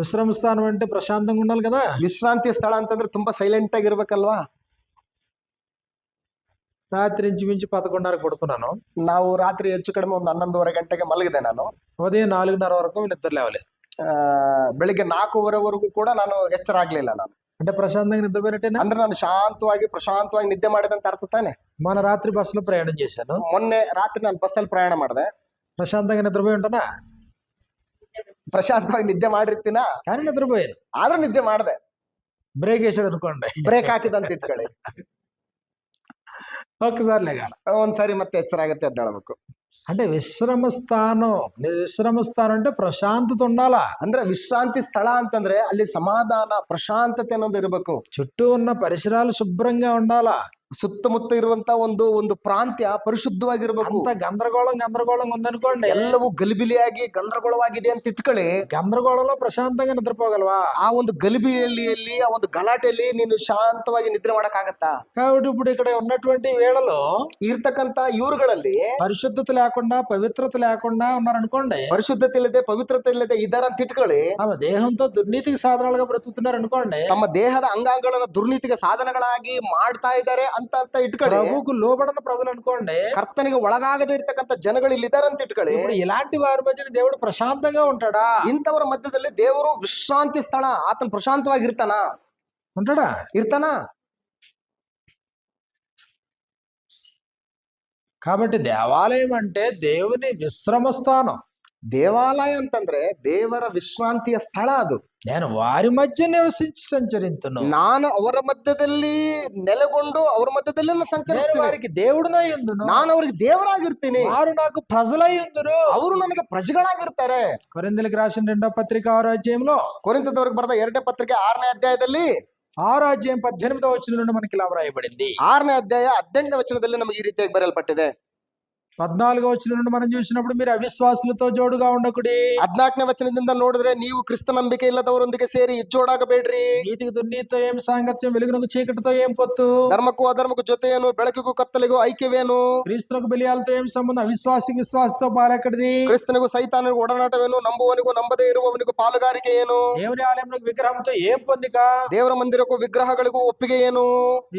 [SPEAKER 1] విశ్రమ స్థానం అంటే ప్రశాంతంగా ఉండాలి కదా.
[SPEAKER 2] ವಿಶ್ರಾಂತಿ ಸ್ಥಳ ಅಂತಂದ್ರೆ ತುಂಬಾ ಸೈಲೆಂಟ್ ಆಗಿರ್ಬೇಕಲ್ವಾ.
[SPEAKER 1] రాత్రి ఇంచుమించు 11:30 పడుకున్నాను.
[SPEAKER 2] ನಾವು ರಾತ್ರಿ ಹೆಚ್ಚು ಕಡಿಮೆ ಒಂದು 11:30 ಗಂಟೆಗೆ ಮಲಗಿದೆ ನಾನು.
[SPEAKER 1] ఉదయం 4:30 వరకు నిద్ర లేవలేదు.
[SPEAKER 2] ಬೆಳಿಗ್ಗೆ 4:15ವರೆಗೂ ಕೂಡ ನಾನು ಎಚ್ಚರ ಆಗ್ಲಿಲ್ಲ ನಾನು.
[SPEAKER 1] అంటే ప్రశాంతంగా నిద్రపోయినట్టేనా?
[SPEAKER 2] ಅಂದ್ರೆ ನಾನು ಪ್ರಶಾಂತವಾಗಿ ನಿದ್ದೆ ಮಾಡಿದಂತ ಅರ್ಥ ತಾನೆ.
[SPEAKER 1] మన రాత్రి బస్సులో ప్రయాణం చేశాను.
[SPEAKER 2] ಮೊನ್ನೆ ರಾತ್ರಿ ನಾನು ಬಸ್ಸಲ್ಲಿ ಪ್ರಯಾಣ ಮಾಡಿದೆ.
[SPEAKER 1] ప్రశాంతంగా నిద్రపోయి ఉంటానా?
[SPEAKER 2] ಪ್ರಶಾಂತವಾಗಿ ನಿದ್ದೆ ಮಾಡಿರ್ತೀನ,
[SPEAKER 1] కానీ నిద్రపోయాను.
[SPEAKER 2] ಆದ್ರೂ ನಿದ್ದೆ ಮಾಡಿದೆ.
[SPEAKER 1] బ్రేక్ వేసాడు అనుకోండి,
[SPEAKER 2] ಬ್ರೇಕ್ ಹಾಕಿದಂತ ಇಟ್ಕೊಳ್ಳಿ,
[SPEAKER 1] ఒక్కసారి లేగాల.
[SPEAKER 2] ಒಂದ್ಸರಿ ಮತ್ತೆ ಎಚ್ಚರ ಆಗತ್ತೆ ಎದ್ದೇಳಬೇಕು.
[SPEAKER 1] అంటే విశ్రమ స్థానం అంటే ప్రశాంతత ఉండాలా.
[SPEAKER 2] ಅಂದ್ರೆ ವಿಶ್ರಾಂತಿ ಸ್ಥಳ ಅಂತಂದ್ರೆ ಅಲ್ಲಿ ಸಮಾಧಾನ ಪ್ರಶಾಂತತೆ ಅನ್ನೋದು ಇರಬೇಕು.
[SPEAKER 1] చుట్టూ ఉన్న పరిసరాలు శుభ్రంగా ఉండాలా.
[SPEAKER 2] ಸುತ್ತಮುತ್ತ ಇರುವಂತ ಒಂದು ಪ್ರಾಂತ್ಯ ಪರಿಶುದ್ಧವಾಗಿರ್ಬೇಕು.
[SPEAKER 1] అంత గందరగోళం ఉందనుకోండి,
[SPEAKER 2] ಎಲ್ಲವೂ ಗಲಿಬಿಲಿಯಾಗಿ ಗಂದರಗೋಳವಾಗಿದೆ ಅಂತ ಇಟ್ಕೊಳ್ಳಿ,
[SPEAKER 1] గందరగోళంలో ప్రశాంతంగా నిద్రపోగలవా?
[SPEAKER 2] ಆ ಒಂದು ಗಲಿಬಿಲಿಯಲ್ಲಿ ಆ ಒಂದು ಗಲಾಟೆಯಲ್ಲಿ ನೀನು ಶಾಂತವಾಗಿ ನಿದ್ರೆ ಮಾಡಕ್ ಆಗತ್ತಾ?
[SPEAKER 1] కాబట్టి ఇప్పుడు ఇక్కడ ఉన్నటువంటి వేళలో
[SPEAKER 2] ಇರ್ತಕ್ಕಂತ ಇವ್ರುಗಳಲ್ಲಿ
[SPEAKER 1] పరిశుద్ధత లేకుండా పవిత్రత లేకుండా ఉన్నారనుకోండి,
[SPEAKER 2] ಪರಿಶುದ್ಧತೆ ಇಲ್ಲದೆ ಪವಿತ್ರತೆ ಇಲ್ಲದೆ ಇದಾರ ಅಂತ ಇಟ್ಕೊಳ್ಳಿ,
[SPEAKER 1] తమ దేహంతో దుర్నీతికి సాధనాలుగా బ్రతుకుతున్నారు అనుకోండి,
[SPEAKER 2] ತಮ್ಮ ದೇಹದ ಅಂಗಾಂಗಗಳನ್ನ ದುರ್ನೀತಿಗೆ ಸಾಧನಗಳಾಗಿ ಮಾಡ್ತಾ ಇದ್ದಾರೆ ಅಂತ ಇಟ್ಕೊಳ್ಳಿ,
[SPEAKER 1] ప్రభువుకు లోబడిన ప్రజలు అనుకోండి,
[SPEAKER 2] ಕರ್ತನಿಗೆ ಒಳಗಾಗದೆ ಇರ್ತಕ್ಕಂಥ ಜನಗಳು ಇಲ್ಲಿದ್ದಾರೆ ಅಂತ ಇಟ್ಕೊಳ್ಳಿ.
[SPEAKER 1] ఇప్పుడు ఇలాంటి వారి మధ్యన దేవుడు ప్రశాంతంగా ఉంటాడా?
[SPEAKER 2] ಇಂಥವರ ಮಧ್ಯದಲ್ಲಿ ದೇವರು ವಿಶ್ರಾಂತಿ ಸ್ಥಳ, ಆತನ ಪ್ರಶಾಂತವಾಗಿರ್ತಾನ?
[SPEAKER 1] ఉంటాడా?
[SPEAKER 2] ಇರ್ತಾನ?
[SPEAKER 1] కాబట్టి దేవాలయం అంటే దేవుని విశ్రమ స్థానం.
[SPEAKER 2] ದೇವಾಲಯ ಅಂತಂದ್ರೆ ದೇವರ ವಿಶ್ರಾಂತಿಯ ಸ್ಥಳ. ಅದು
[SPEAKER 1] నేను వారి మధ్య నివసించి సంచరింతును,
[SPEAKER 2] ನಾನು ಅವರ ಮಧ್ಯದಲ್ಲಿ ನೆಲೆಗೊಂಡು ಅವರ ಮಧ್ಯದಲ್ಲಿ
[SPEAKER 1] నేను
[SPEAKER 2] ಸಂಚರಿಸ್ತೀನಿ.
[SPEAKER 1] వారికి దేవుడునై ఉందును,
[SPEAKER 2] ನಾನು ಅವ್ರಿಗೆ ದೇವರಾಗಿರ್ತೀನಿ,
[SPEAKER 1] వారు నాకు ప్రజలై ఉందురు.
[SPEAKER 2] ಅವರು ನನಗೆ ಪ್ರಜೆಗಳಾಗಿರ್ತಾರೆ.
[SPEAKER 1] కొరింథీయులకు రాసిన 2వ పత్రిక 6వ అధ్యాయంలో,
[SPEAKER 2] ಕೊರಿಂಥದವರಿಗೆ ಬರೆದ 2ನೇ ಪತ್ರಿಕೆ 6ನೇ ಅಧ್ಯಾಯದಲ್ಲಿ
[SPEAKER 1] 6వ అధ్యాయం 18వ వచనం నుండి మనకి ఇలా వ్రాయబడింది.
[SPEAKER 2] 6ನೇ ಅಧ್ಯಾಯ 18ನೇ ವಚನದಲ್ಲಿ ನಮಗೆ ಈ ರೀತಿಯಾಗಿ ಬರೆಯಲ್ಪಟ್ಟಿದೆ.
[SPEAKER 1] 14వ వచనం నుండి మనం చూసినప్పుడు, మీరు అవిశ్వాసులతో జోడుగా ఉండకుడి.
[SPEAKER 2] 14ನೇ ವಚನದಿಂದ ನೋಡಿದ್ರೆ, ನೀವು ಕ್ರಿಸ್ತ ನಂಬಿಕೆ ಇಲ್ಲದವರೊಂದಿಗೆ ಸೇರಿ ಇಜ್ಜೋಡಾಗಬೇಡ್ರಿ.
[SPEAKER 1] నీతికి దుర్నీతితో ఏం సాంగత్యం, వెలుగునకు చీకటితో ఏం పొత్తు,
[SPEAKER 2] ಧರ್ಮಕ್ಕೂ ಅಧರ್ಮಕ್ಕೂ ಜೊತೆಯೇನು, ಬೆಳಕಿಗೂ ಕತ್ತಲಿಗೂ ಐಕ್ಯವೇನು,
[SPEAKER 1] క్రీస్తునకు బెలియాలతో ఏం సంబంధం, అవిశ్వాసికి విశ్వాసతో పాలెక్కడిది,
[SPEAKER 2] ಕ್ರಿಸ್ತನಿಗೂ ಸೈತಾನಿಗೂ ಒಡನಾಟವೇನು, ನಂಬುವನಿಗೂ ನಂಬದೇ ಇರುವವನಿಗೂ ಪಾಲುಗಾರಿಕೆ ಏನು,
[SPEAKER 1] దేవుని ఆలయంలో విగ్రహంతో ఏం పొందిక,
[SPEAKER 2] ದೇವರ ಮಂದಿರಕ್ಕೂ ವಿಗ್ರಹಗಳಿಗೂ ಒಪ್ಪಿಗೆ ಏನು.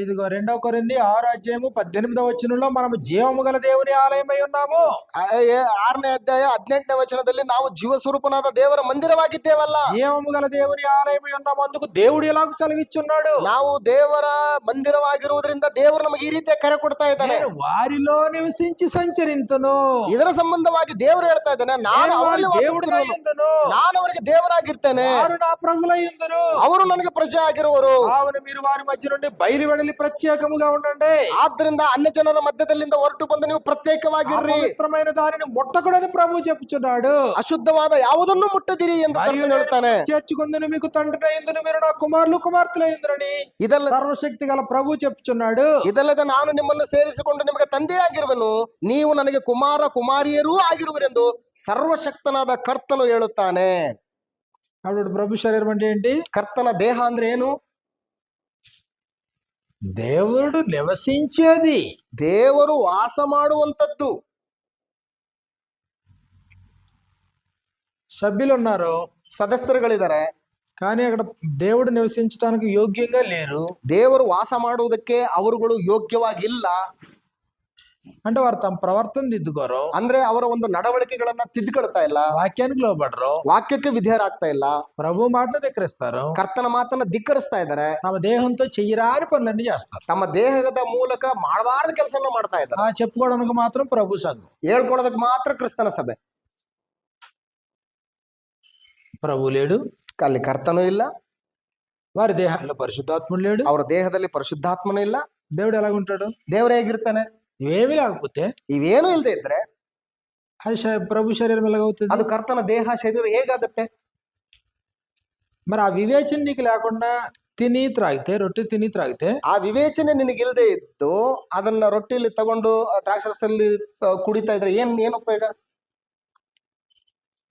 [SPEAKER 1] ఇదిగో 2వ కొరింథీ 6వ అధ్యాయము 18వ వచనంలో, మనము జీవము గల దేవుని ఆలయమై ఉన్నాము.
[SPEAKER 2] 6ನೇ ಅಧ್ಯಾಯ 18ನೇ ವಚನದಲ್ಲಿ, ನಾವು ಜೀವ ಸ್ವರೂಪನಾದ ದೇವರ ಮಂದಿರವಾಗಿದ್ದೇವಲ್ಲ.
[SPEAKER 1] జీవము గల దేవుని ఆలయమై ఉన్నాము, అందుకు దేవుడు ఎలాగ సెలవిచ్చున్నాడు,
[SPEAKER 2] ನಾವು ದೇವರ ಮಂದಿರವಾಗಿರುವುದರಿಂದ ದೇವರು ನಮಗೆ ಈ ರೀತಿಯ ಕರೆ ಕೊಡ್ತಾ ಇದ್ದಾನೆ.
[SPEAKER 1] నేను వారిలో నివసించి సంచరింతును,
[SPEAKER 2] ಇದರ ಸಂಬಂಧವಾಗಿ ದೇವರು ಹೇಳ್ತಾ ಇದ್ದಾನೆ, ನಾನು
[SPEAKER 1] నేను వారి
[SPEAKER 2] ಅವರಲ್ಲಿ
[SPEAKER 1] దేవుడినై
[SPEAKER 2] ವಾಸಿಸುವೆನು.
[SPEAKER 1] ఉందును,
[SPEAKER 2] ನಾನು ಅವರಿಗೆ ದೇವರಾಗಿರ್ತೇನೆ,
[SPEAKER 1] వారు నా ప్రజలై ఉందురు.
[SPEAKER 2] ಅವರು ನನಗೆ ಪ್ರಜೆ ಆಗಿರುವರು.
[SPEAKER 1] కావున మీరు వారి మధ్య నుండి బయలు వెడలి ప్రత్యేకముగా ఉండండి.
[SPEAKER 2] ಆದ್ರಿಂದ ಅನ್ಯ ಜನರ ಮಧ್ಯದಲ್ಲಿಂದ ಹೊರಟು ಬಂದು ನೀವು ಪ್ರತ್ಯೇಕವಾಗಿರ್ರಿ.
[SPEAKER 1] అపవిత్రమైన దానిని ముట్టకూడని ప్రభు చెప్పుచున్నాడు.
[SPEAKER 2] ಅಶುದ್ಧವಾದ ಯಾವುದನ್ನು ಮುಟ್ಟದಿರಿ ಎಂದು ಕರ್ತನು ಹೇಳ್ತಾನೆ.
[SPEAKER 1] చేర్చుకుందును మీకు తండ్రినైందును, మీరు నా కుమారులు కుమార్తెలైందురని ಸರ್ವಶಕ್ತಿ ಗಲ ప్రభు చెప్పుచున్నాడు.
[SPEAKER 2] ಇದಲ್ಲದೆ ನಾನು ನಿಮ್ಮನ್ನು ಸೇರಿಸಿಕೊಂಡು ನಿಮಗೆ ತಂದೆಯಾಗಿರುವೆನು, ನೀವು ನನಗೆ ಕುಮಾರ ಕುಮಾರಿಯರೂ ಆಗಿರುವರೆಂದು ಸರ್ವಶಕ್ತನಾದ ಕರ್ತನು ಹೇಳುತ್ತಾನೆ.
[SPEAKER 1] కాబట్టి ప్రభు శరీరం అంటే ఏంటి?
[SPEAKER 2] ಕರ್ತನ ದೇಹ ಅಂದ್ರೆ ಏನು?
[SPEAKER 1] దేవుడు నివసించేది,
[SPEAKER 2] ದೇವರು ವಾಸ ಮಾಡುವಂತದ್ದು.
[SPEAKER 1] సభ్యులు ఉన్నారు,
[SPEAKER 2] ಸದಸ್ಯರುಗಳಿದ್ದಾರೆ,
[SPEAKER 1] కానీ అక్కడ దేవుడు నివసించడానికి యోగ్యంగా లేరు.
[SPEAKER 2] ದೇವರು ವಾಸ ಮಾಡುವುದಕ್ಕೆ ಅವರುಗಳು ಯೋಗ್ಯವಾಗಿಲ್ಲ.
[SPEAKER 1] అంటే వారు తమ ప్రవర్తన దిద్దుకోరు,
[SPEAKER 2] ಅಂದ್ರೆ ಅವರ ಒಂದು ನಡವಳಿಕೆಗಳನ್ನ ತಿದ್ದುಕೊಳ್ತಾ ಇಲ್ಲ,
[SPEAKER 1] వాక్యానికి లోబడరు,
[SPEAKER 2] ವಾಕ್ಯಕ್ಕೆ ವಿಧೇಯರಾಗ್ತಾ ಇಲ್ಲ,
[SPEAKER 1] ప్రభు మాటను ధిక్కరిస్తారు,
[SPEAKER 2] ಕರ್ತನ ಮಾತನ್ನ ಧಿಕ್ಕರಿಸ್ತಾ ಇದ್ದಾರೆ,
[SPEAKER 1] తమ దేహంతో చెయ్యరాని పనులన్నీ చేస్తారు.
[SPEAKER 2] ತಮ್ಮ ದೇಹದ ಮೂಲಕ ಮಾಡಬಾರದ ಕೆಲಸನ ಮಾಡ್ತಾ ಇದ್ದಾರೆ.
[SPEAKER 1] చెప్పుకోవడానికి మాత్రం ప్రభు సంఘం,
[SPEAKER 2] ಹೇಳ್ಕೊಡೋದಕ್ಕೆ ಮಾತ್ರ ಕ್ರಿಸ್ತನ ಸಭೆ.
[SPEAKER 1] ప్రభు లేడు,
[SPEAKER 2] ಅಲ್ಲಿ ಕರ್ತನೂ ಇಲ್ಲ,
[SPEAKER 1] వారి దేహాల్లో పరిశుద్ధాత్ముడు లేడు,
[SPEAKER 2] ಅವರ ದೇಹದಲ್ಲಿ ಪರಿಶುದ್ಧಾತ್ಮನೂ ಇಲ್ಲ.
[SPEAKER 1] దేవుడు ఎలాగుంటాడు?
[SPEAKER 2] ದೇವರೇ ಹೇಗಿರ್ತಾನೆ?
[SPEAKER 1] ఇవేమి లేకపోతే
[SPEAKER 2] ಇವೇನು ಇಲ್ಲದೆ ಇದ್ರೆ
[SPEAKER 1] అది ప్రభు శరీరం ఎలాగవుతుంది?
[SPEAKER 2] ಅದು ಕರ್ತನ ದೇಹ ಶರೀರ ಹೇಗಾಗುತ್ತೆ?
[SPEAKER 1] మరి ఆ వివేచన నీకు లేకుండా తిని త్రాగితే, రొట్టె తిని త్రాగితే,
[SPEAKER 2] ಆ ವಿವೇಚನೆ ನಿನಗಿಲ್ಲದೆ ಇದ್ದು ಅದನ್ನ ರೊಟ್ಟಿಲಿ ತಗೊಂಡು ದ್ರಾಕ್ಷರಸದಲ್ಲಿ ಕುಡಿತಾ ಇದ್ರೆ ಏನ್ ಉಪಯೋಗ?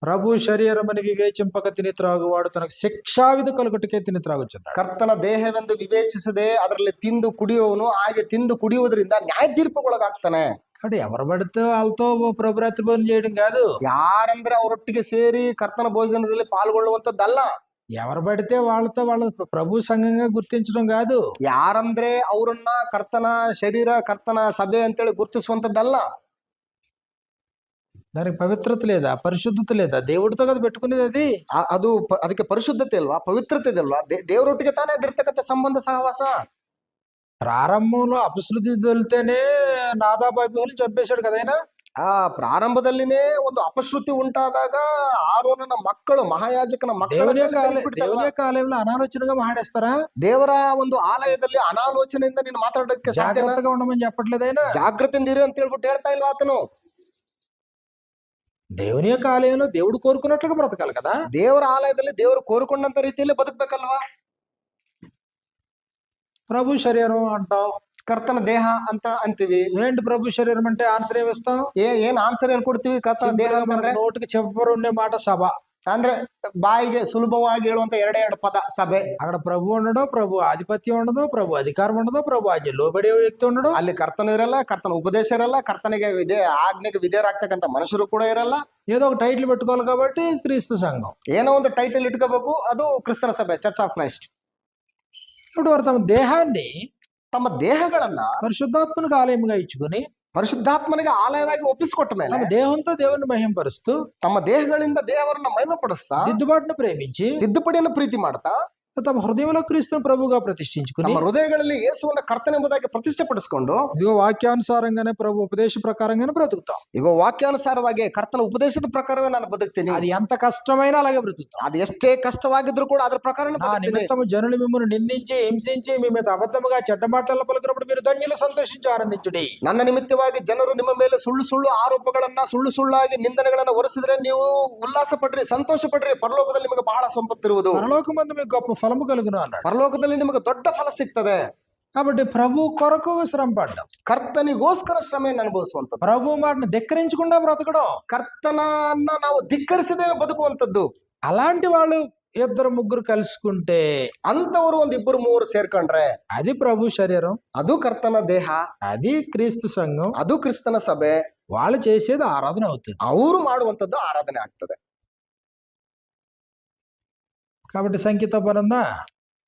[SPEAKER 1] ప్రభు శరీరం అని వివేచింపక తిని త్రాగువాడు తనకు శిక్షావిధి కలుగుటకే తిని త్రాగుచున్నాడు.
[SPEAKER 2] ಕರ್ತನ ದೇಹವೆಂದು ವಿವೇಚಿಸದೆ ಅದರಲ್ಲಿ ತಿಂದು ಕುಡಿಯುವವನು ಹಾಗೆ ತಿಂದು ಕುಡಿಯುವುದರಿಂದ ನ್ಯಾಯ ತೀರ್ಪುಗೊಳಗಾಗ್ತಾನೆ.
[SPEAKER 1] కాబట్టి ఎవరు పడితే వాళ్ళతో ప్రభు రాత్రి భోజనం చేయడం కాదు.
[SPEAKER 2] ಯಾರಂದ್ರೆ ಅವರೊಟ್ಟಿಗೆ ಸೇರಿ ಕರ್ತನ ಭೋಜನದಲ್ಲಿ ಪಾಲ್ಗೊಳ್ಳುವಂತದ್ದಲ್ಲ.
[SPEAKER 1] ఎవరు పడితే వాళ్ళతో వాళ్ళ ప్రభు సంఘంగా గుర్తించడం కాదు.
[SPEAKER 2] ಯಾರಂದ್ರೆ ಅವರನ್ನ ಕರ್ತನ ಶರೀರ ಕರ್ತನ ಸಭೆ ಅಂತೇಳಿ ಗುರುತಿಸುವಂತದ್ದಲ್ಲ.
[SPEAKER 1] దానికి పవిత్రత లేదా, పరిశుద్ధత లేదా? దేవుడితో కదా పెట్టుకునేది అది.
[SPEAKER 2] ಅದು ಅದಕ್ಕೆ ಪರಿಶುದ್ಧತೆ ಅಲ್ವಾ, ಪವಿತ್ರತೆ ಅಲ್ವಾ, ದೇವರೊಟ್ಟಿಗೆ ತಾನೇ ಅದಿರ್ತಕ್ಕಂಥ ಸಂಬಂಧ ಸಹವಾಸ.
[SPEAKER 1] ప్రారంభంలో అపశృతి తొలితేనే నాదాబు అబీహుల్ని చంపేశాడు కదా ఆయన.
[SPEAKER 2] ಆ ಪ್ರಾರಂಭದಲ್ಲಿನೇ ಒಂದು ಅಪಶ್ರುತಿ ಉಂಟಾದಾಗ ಆರೋನನ ಮಕ್ಕಳು, ಮಹಾಯಾಜಕನ
[SPEAKER 1] దేవుని యొక్క
[SPEAKER 2] ಮಕ್ಕಳು
[SPEAKER 1] ఆలయంలో అనాలోచనగా మాట్లాడేస్తారా?
[SPEAKER 2] ದೇವರ ಒಂದು ಆಲಯದಲ್ಲಿ ಅನಾಲೋಚನೆಯಿಂದ ನೀನು ಮಾತಾಡೋದಕ್ಕೆ ಸಾಧ್ಯನಾ?
[SPEAKER 1] జాగ్రత్తగా ఉండమని చెప్పట్లేదు ఆయన.
[SPEAKER 2] ಜಾಗೃತಿಯಿಂದ ಇರು ಅಂತ ಹೇಳ್ಬಿಟ್ಟು ಹೇಳ್ತಾ ಇಲ್ವಾ ಆತನು?
[SPEAKER 1] దేవుని యొక్క ఆలయంలో దేవుడు కోరుకున్నట్లుగా బ్రతకాలి కదా.
[SPEAKER 2] ದೇವರ ಆಲಯದಲ್ಲಿ ದೇವರು ಕೋರಿಕೊಂಡಂತ ರೀತಿಯಲ್ಲಿ ಬದುಕ್ಬೇಕಲ್ವಾ.
[SPEAKER 1] ప్రభు శరీరం అంటాం,
[SPEAKER 2] ಕರ್ತನ ದೇಹ ಅಂತ ಅಂತೀವಿ.
[SPEAKER 1] ఏంటి ప్రభు శరీరం అంటే ఆన్సర్ ఏమిస్తాం?
[SPEAKER 2] ಏನ್ ಆನ್ಸರ್ ಏನ್ ಕೊಡ್ತೀವಿ? ಕರ್ತನ ದೇಹ
[SPEAKER 1] సింపుల్గా
[SPEAKER 2] ಅಂತಂದ್ರೆ
[SPEAKER 1] మనకు నోటికి చెప్పరు ఉండే మాట సభ.
[SPEAKER 2] ಅಂದ್ರೆ ಬಾಯಿಗೆ ಸುಲಭವಾಗಿ ಹೇಳುವಂತ ಎರಡೆರಡು ಪದ ಸಭೆ.
[SPEAKER 1] అక్కడ ప్రభు ఉండడు, ప్రభు ఆధిపత్యం ఉండదు, ప్రభు అధికారం ఉండదు, ప్రభు ఆజ్ఞ లోబడే వ్యక్తి ఉండడు.
[SPEAKER 2] ಅಲ್ಲಿ ಕರ್ತನ ಇರಲ್ಲ, ಕರ್ತನ ಉಪದೇಶ ಇರಲ್ಲ, ಕರ್ತನಿಗೆ ಆಜ್ಞೆಗೆ ವಿಧೇಯರಾಗ್ತಕ್ಕಂಥ ಮನುಷ್ಯರು ಕೂಡ ಇರಲ್ಲ.
[SPEAKER 1] ఏదో ఒక టైటిల్ పెట్టుకోవాలి కాబట్టి క్రీస్తు సంఘం.
[SPEAKER 2] ಏನೋ ಒಂದು ಟೈಟಲ್ ಇಟ್ಕೋಬೇಕು, ಅದು ಕ್ರಿಸ್ತನ ಸಭೆ, ಚರ್ಚ್ ಆಫ್ ಕ್ರೈಸ್ಟ್.
[SPEAKER 1] ఇప్పుడు వారు తమ దేహాన్ని
[SPEAKER 2] ತಮ್ಮ ದೇಹಗಳನ್ನ
[SPEAKER 1] పరిశుద్ధాత్మనికి ఆలయంగా ఇచ్చుకుని
[SPEAKER 2] ಪರಿಶುದ್ಧಾತ್ಮನಿಗೆ ಆಲಯವಾಗಿ ಒಪ್ಪಿಸಿಕೊಟ್ಟ ಮೇಲೆ
[SPEAKER 1] తమ దేహంతో దేవుని మహింపరుస్తూ
[SPEAKER 2] ತಮ್ಮ ದೇಹಗಳಿಂದ ದೇವರನ್ನ ಮಹಿಮೆ ಪಡಿಸ್ತಾ,
[SPEAKER 1] దిద్దుబాటును ప్రేమించి
[SPEAKER 2] ತಿದ್ದುಪಡಿಯನ್ನು ಪ್ರೀತಿ ಮಾಡ್ತಾ,
[SPEAKER 1] తమ హృదయంలో క్రీస్తుని ప్రభుగా ప్రతిష్ఠించుకుని
[SPEAKER 2] ನಮ್ಮ ಹೃದಯಗಳಲ್ಲಿ ಯೇಸುವನ್ನ ಕರ್ತನೆಂಬುದಾಗಿ ಪ್ರತಿಷ್ಠೆ ಪಡಿಸಿಕೊಂಡು,
[SPEAKER 1] ఇదిగో వాక్యానుసారంగానే ప్రభు ఉపదేశ ప్రకారంగానే బ్రతుకుతాం.
[SPEAKER 2] ಈಗ ವಾಕ್ಯಾನುಸಾರವಾಗಿ ಕರ್ತನ ಉಪದೇಶದ ಪ್ರಕಾರವೇ ನಾನು ಬದುಕ್ತೀನಿ.
[SPEAKER 1] అది ఎంత కష్టమైనా అలాగే బ్రతుకుతాం.
[SPEAKER 2] ಅದು ಎಷ್ಟೇ ಕಷ್ಟವಾಗಿದ್ರು ಕೂಡ ಅದ್ರ ಪ್ರಕಾರ
[SPEAKER 1] నా నిమిత్తము జనులు మిమ్మల్ని నిందించి హింసించి మీ మీద అబద్ధముగా చెడ్డ మాటలు పలుకున్నప్పుడు మీరు ధన్యులు, సంతోషించి ఆనందించుడి.
[SPEAKER 2] ನನ್ನ ನಿಮಿತ್ತವಾಗಿ ಜನರು ನಿಮ್ಮ ಮೇಲೆ ಸುಳ್ಳು ಸುಳ್ಳು ಆರೋಪಗಳನ್ನ, ಸುಳ್ಳು ಸುಳ್ಳಾಗಿ ನಿಂದನೆಗಳನ್ನ ಹೊರಿಸಿದ್ರೆ ನೀವು ಉಲ್ಲಾಸ ಪಡ್ರಿ, ಸಂತೋಷ ಪಡ್ರಿ, ಪರಲೋಕದಲ್ಲಿ ನಿಮಗೆ ಬಹಳ ಸಂಪತ್ತಿರುವುದು,
[SPEAKER 1] పరలోకమందు మీకు గొప్ప ఫలము కలుగును అన్నాడు.
[SPEAKER 2] ಪರಲೋಕದಲ್ಲಿ ನಿಮಗೆ ದೊಡ್ಡ ಫಲ ಸಿಗ್ತದೆ.
[SPEAKER 1] కాబట్టి ప్రభు కొరకు శ్రమ పడ్డం,
[SPEAKER 2] ಕರ್ತನಿಗೋಸ್ಕರ ಶ್ರಮೆಯನ್ನು ಅನುಭವಿಸುವಂಥದ್ದು,
[SPEAKER 1] ప్రభు మాటను ధిక్కరించకుండా బ్రతకడం,
[SPEAKER 2] ಕರ್ತನನ್ನ ನಾವು ಧಿಕ್ಕರಿಸದೆ ಬದುಕುವಂಥದ್ದು.
[SPEAKER 1] అలాంటి వాళ్ళు ఇద్దరు ముగ్గురు కలుసుకుంటే
[SPEAKER 2] ಅಂತವರು ಒಂದ್ ಇಬ್ಬರು ಮೂವರು ಸೇರ್ಕೊಂಡ್ರೆ
[SPEAKER 1] అది ప్రభు శరీరం,
[SPEAKER 2] ಅದು ಕರ್ತನ ದೇಹ,
[SPEAKER 1] అది క్రీస్తు సంఘం.
[SPEAKER 2] ಅದು ಕ್ರಿಸ್ತನ ಸಭೆ.
[SPEAKER 1] వాళ్ళు చేసేది ఆరాధన అవుతుంది.
[SPEAKER 2] ಅವರು ಮಾಡುವಂಥದ್ದು ಆರಾಧನೆ ಆಗ್ತದೆ.
[SPEAKER 1] కాబట్టి సంఖ్యత పరందా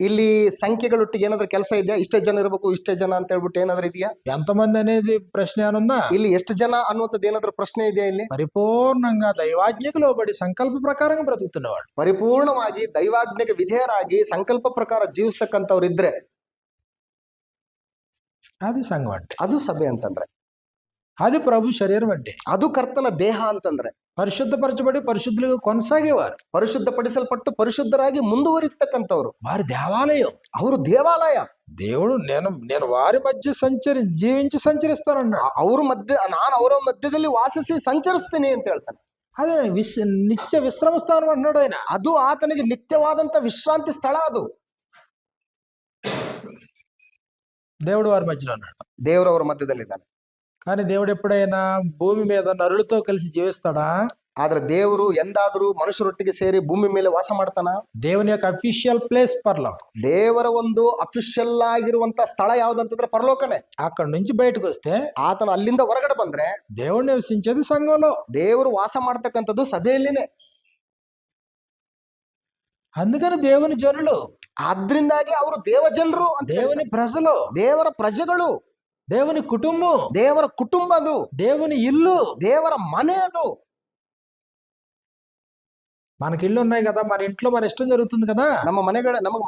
[SPEAKER 2] ಇಲ್ಲಿ ಸಂಖ್ಯೆಗಳೊಟ್ಟಿಗೆ ಏನಾದ್ರೂ ಕೆಲಸ ಇದೆಯಾ? ಇಷ್ಟೇ ಜನ ಇರಬೇಕು, ಇಷ್ಟೇ ಜನ ಅಂತ ಹೇಳ್ಬಿಟ್ಟು ಏನಾದ್ರೂ ಇದೆಯಾ?
[SPEAKER 1] ఎంతమంది అనేది ప్రశ్న ఏమనుందా?
[SPEAKER 2] ಇಲ್ಲಿ ಎಷ್ಟು ಜನ ಅನ್ನುವಂಥದ್ದು ಏನಾದ್ರೂ ಪ್ರಶ್ನೆ ಇದೆಯಾ? ಇಲ್ಲಿ
[SPEAKER 1] పరిపూర్ణంగా దైవాజ్ఞకు లోబడి సంకల్ప ప్రకారంగా బ్రతుకుతున్నవాడు,
[SPEAKER 2] ಪರಿಪೂರ್ಣವಾಗಿ ದೈವಾಜ್ಞೆಗೆ ವಿಧೇಯರಾಗಿ ಸಂಕಲ್ಪ ಪ್ರಕಾರ ಜೀವಿಸ್ತಕ್ಕಂಥವ್ರು ಇದ್ರೆ
[SPEAKER 1] అది సంఘం అంటే.
[SPEAKER 2] ಅದು ಸಭೆ ಅಂತಂದ್ರೆ,
[SPEAKER 1] అది ప్రభు శరీరం అంటే.
[SPEAKER 2] ಅದು ಕರ್ತನ ದೇಹ ಅಂತಂದ್ರೆ,
[SPEAKER 1] పరిశుద్ధపరచబడి పరిశుద్ధులుగా కొనసాగేవారు,
[SPEAKER 2] ಪರಿಶುದ್ಧಪಡಿಸಲ್ಪಟ್ಟು ಪರಿಶುದ್ಧರಾಗಿ ಮುಂದುವರಿತಕ್ಕಂಥವ್ರು,
[SPEAKER 1] వారి దేవాలయం.
[SPEAKER 2] ಅವರು ದೇವಾಲಯ.
[SPEAKER 1] దేవుడు నేను వారి మధ్య జీవించి సంచరిస్తానన్నాడు.
[SPEAKER 2] ನಾನು ಅವರ ಮಧ್ಯದಲ್ಲಿ ವಾಸಿಸಿ ಸಂಚರಿಸ್ತೀನಿ ಅಂತ ಹೇಳ್ತಾನೆ.
[SPEAKER 1] అదే నిత్య విశ్రమ స్థానం అంటున్నాడు ఆయన.
[SPEAKER 2] ಅದು ಆತನಿಗೆ ನಿತ್ಯವಾದಂತ ವಿಶ್ರಾಂತಿ ಸ್ಥಳ. ಅದು
[SPEAKER 1] దేవుడు వారి మధ్యలో ఉన్నాడు,
[SPEAKER 2] ದೇವರವರ ಮಧ್ಯದಲ್ಲಿದ್ದಾನೆ.
[SPEAKER 1] కానీ దేవుడు ఎప్పుడైనా భూమి మీద నరులతో కలిసి జీవిస్తాడా?
[SPEAKER 2] ಆದ್ರೆ ದೇವರು ಎಂದಾದ್ರೂ ಮನುಷ್ಯರೊಟ್ಟಿಗೆ ಸೇರಿ ಭೂಮಿ ಮೇಲೆ ವಾಸ ಮಾಡ್ತಾನ?
[SPEAKER 1] దేవుని యొక్క అఫీషియల్ ప్లేస్ పరలోకం.
[SPEAKER 2] ದೇವರ ಒಂದು ಅಫಿಷಿಯಲ್ ಆಗಿರುವಂತ ಸ್ಥಳ ಯಾವ್ದಂತಂದ್ರೆ ಪರಲೋಕನೇ.
[SPEAKER 1] అక్కడ నుంచి బయటకు వస్తే
[SPEAKER 2] ಆತನ ಅಲ್ಲಿಂದ ಹೊರಗಡೆ ಬಂದ್ರೆ
[SPEAKER 1] దేవుడు నివసించేది సంఘంలో.
[SPEAKER 2] ದೇವರು ವಾಸ ಮಾಡ್ತಕ್ಕಂಥದ್ದು ಸಭೆಯಲ್ಲಿನೇ.
[SPEAKER 1] అందుకని దేవుని జనులు,
[SPEAKER 2] ಆದ್ರಿಂದಾಗಿ ಅವರು ದೇವ ಜನರು,
[SPEAKER 1] దేవుని ప్రజలు,
[SPEAKER 2] ದೇವರ ಪ್ರಜೆಗಳು,
[SPEAKER 1] దేవుని కుటుంబం,
[SPEAKER 2] ದೇವರ ಕುಟುಂಬ, ಅದು
[SPEAKER 1] దేవుని ఇల్లు,
[SPEAKER 2] ದೇವರ ಮನೆ. ಅದು
[SPEAKER 1] మనకి ఇల్లు ఉన్నాయి కదా, మన ఇంట్లో మన ఇష్టం జరుగుతుంది కదా.
[SPEAKER 2] ನಮಗೆ